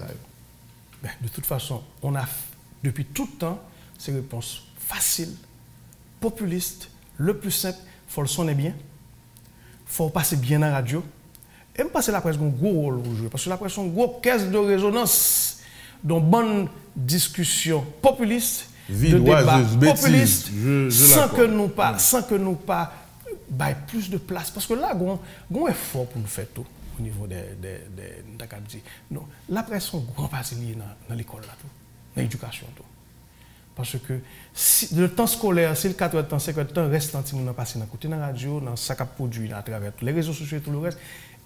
Ben, de toute façon, on a depuis tout le temps ces réponses faciles, populistes, le plus simple, il faut le sonner bien, il faut passer bien dans la radio. Et me passer la presse un gros rôle pour jouer. Parce que la presse est une grosse caisse de résonance dans bonne discussion populiste de débat populiste sans que nous pas plus de place. Parce que là, il y a un effort pour nous faire tout au niveau des non, la presse est un grand parti lié dans l'école, dans l'éducation. Parce que si le temps scolaire, si le 4 temps, 5 temps reste en train de passer dans la radio, dans ce qu'on produit à travers tous les réseaux sociaux et tout le reste,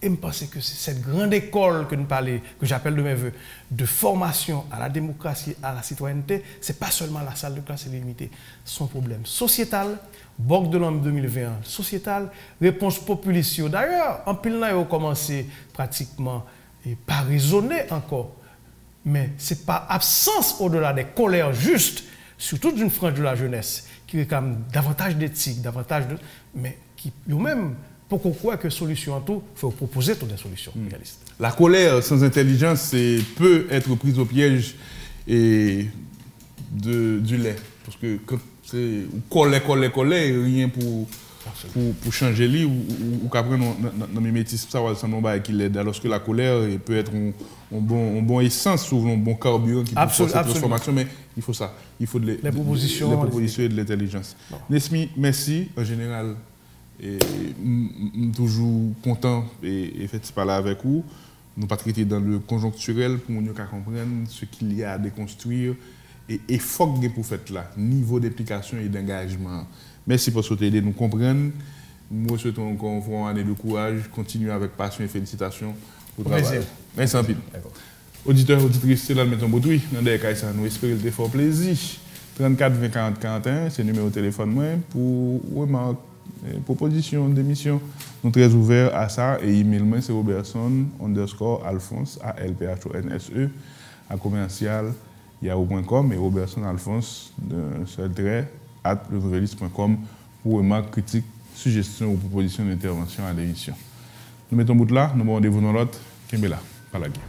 et je pense que c'est cette grande école que nous parlons, que j'appelle de mes voeux, de formation à la démocratie, à la citoyenneté, ce n'est pas seulement la salle de classe limitée, son problème sociétal, Borg de l'homme 2021, sociétal, réponse populiste. D'ailleurs, en pile là, ils ont commencé pratiquement et pas raisonner encore, mais ce n'est pas absence au-delà des colères justes, surtout d'une frange de la jeunesse, qui réclame davantage d'éthique, davantage de... mais qui eux-mêmes, pour qu'on croit que solution en tout, il faut proposer toutes les solutions réalistes. La colère sans intelligence peut être prise au piège du lait. Parce que quand c'est coller, rien pour changer lui ou qu'après dans mes métis ça va sembler qu'il l'aide. Alors que la colère peut être un bon essence ou un bon carburant qui peut faire cette transformation, mais il faut ça. Il faut les propositions et de l'intelligence. Nesmi, merci en général. Et toujours content et fait de parler avec vous. Nous pas traiter dans le conjoncturel pour nous comprendre ce qu'il y a à déconstruire et effort pour faire là, niveau d'implication et d'engagement. Merci pour ce que vous nous comprendre. Nous souhaitons encore une année de courage, continuer avec passion et félicitations pour le travail. Merci en pile. Auditeurs, auditrices, c'est là le méthode Boutouille. Dans des cas, nous espérons le fort plaisir. 34 20 40 41, c'est le numéro de téléphone pour remarques. Proposition d'émission, nous sommes très ouverts à ça et email moi c'est Robertson_Alphonse ALPHONSE à commercial yahoo.com et Robertson Alphonse de seul trait @lenouveliste.com pour remarques, critiques, suggestions ou propositions d'intervention à l'émission. Nous mettons bout là, nous rendez-vous dans l'autre. Kembela, Palagui.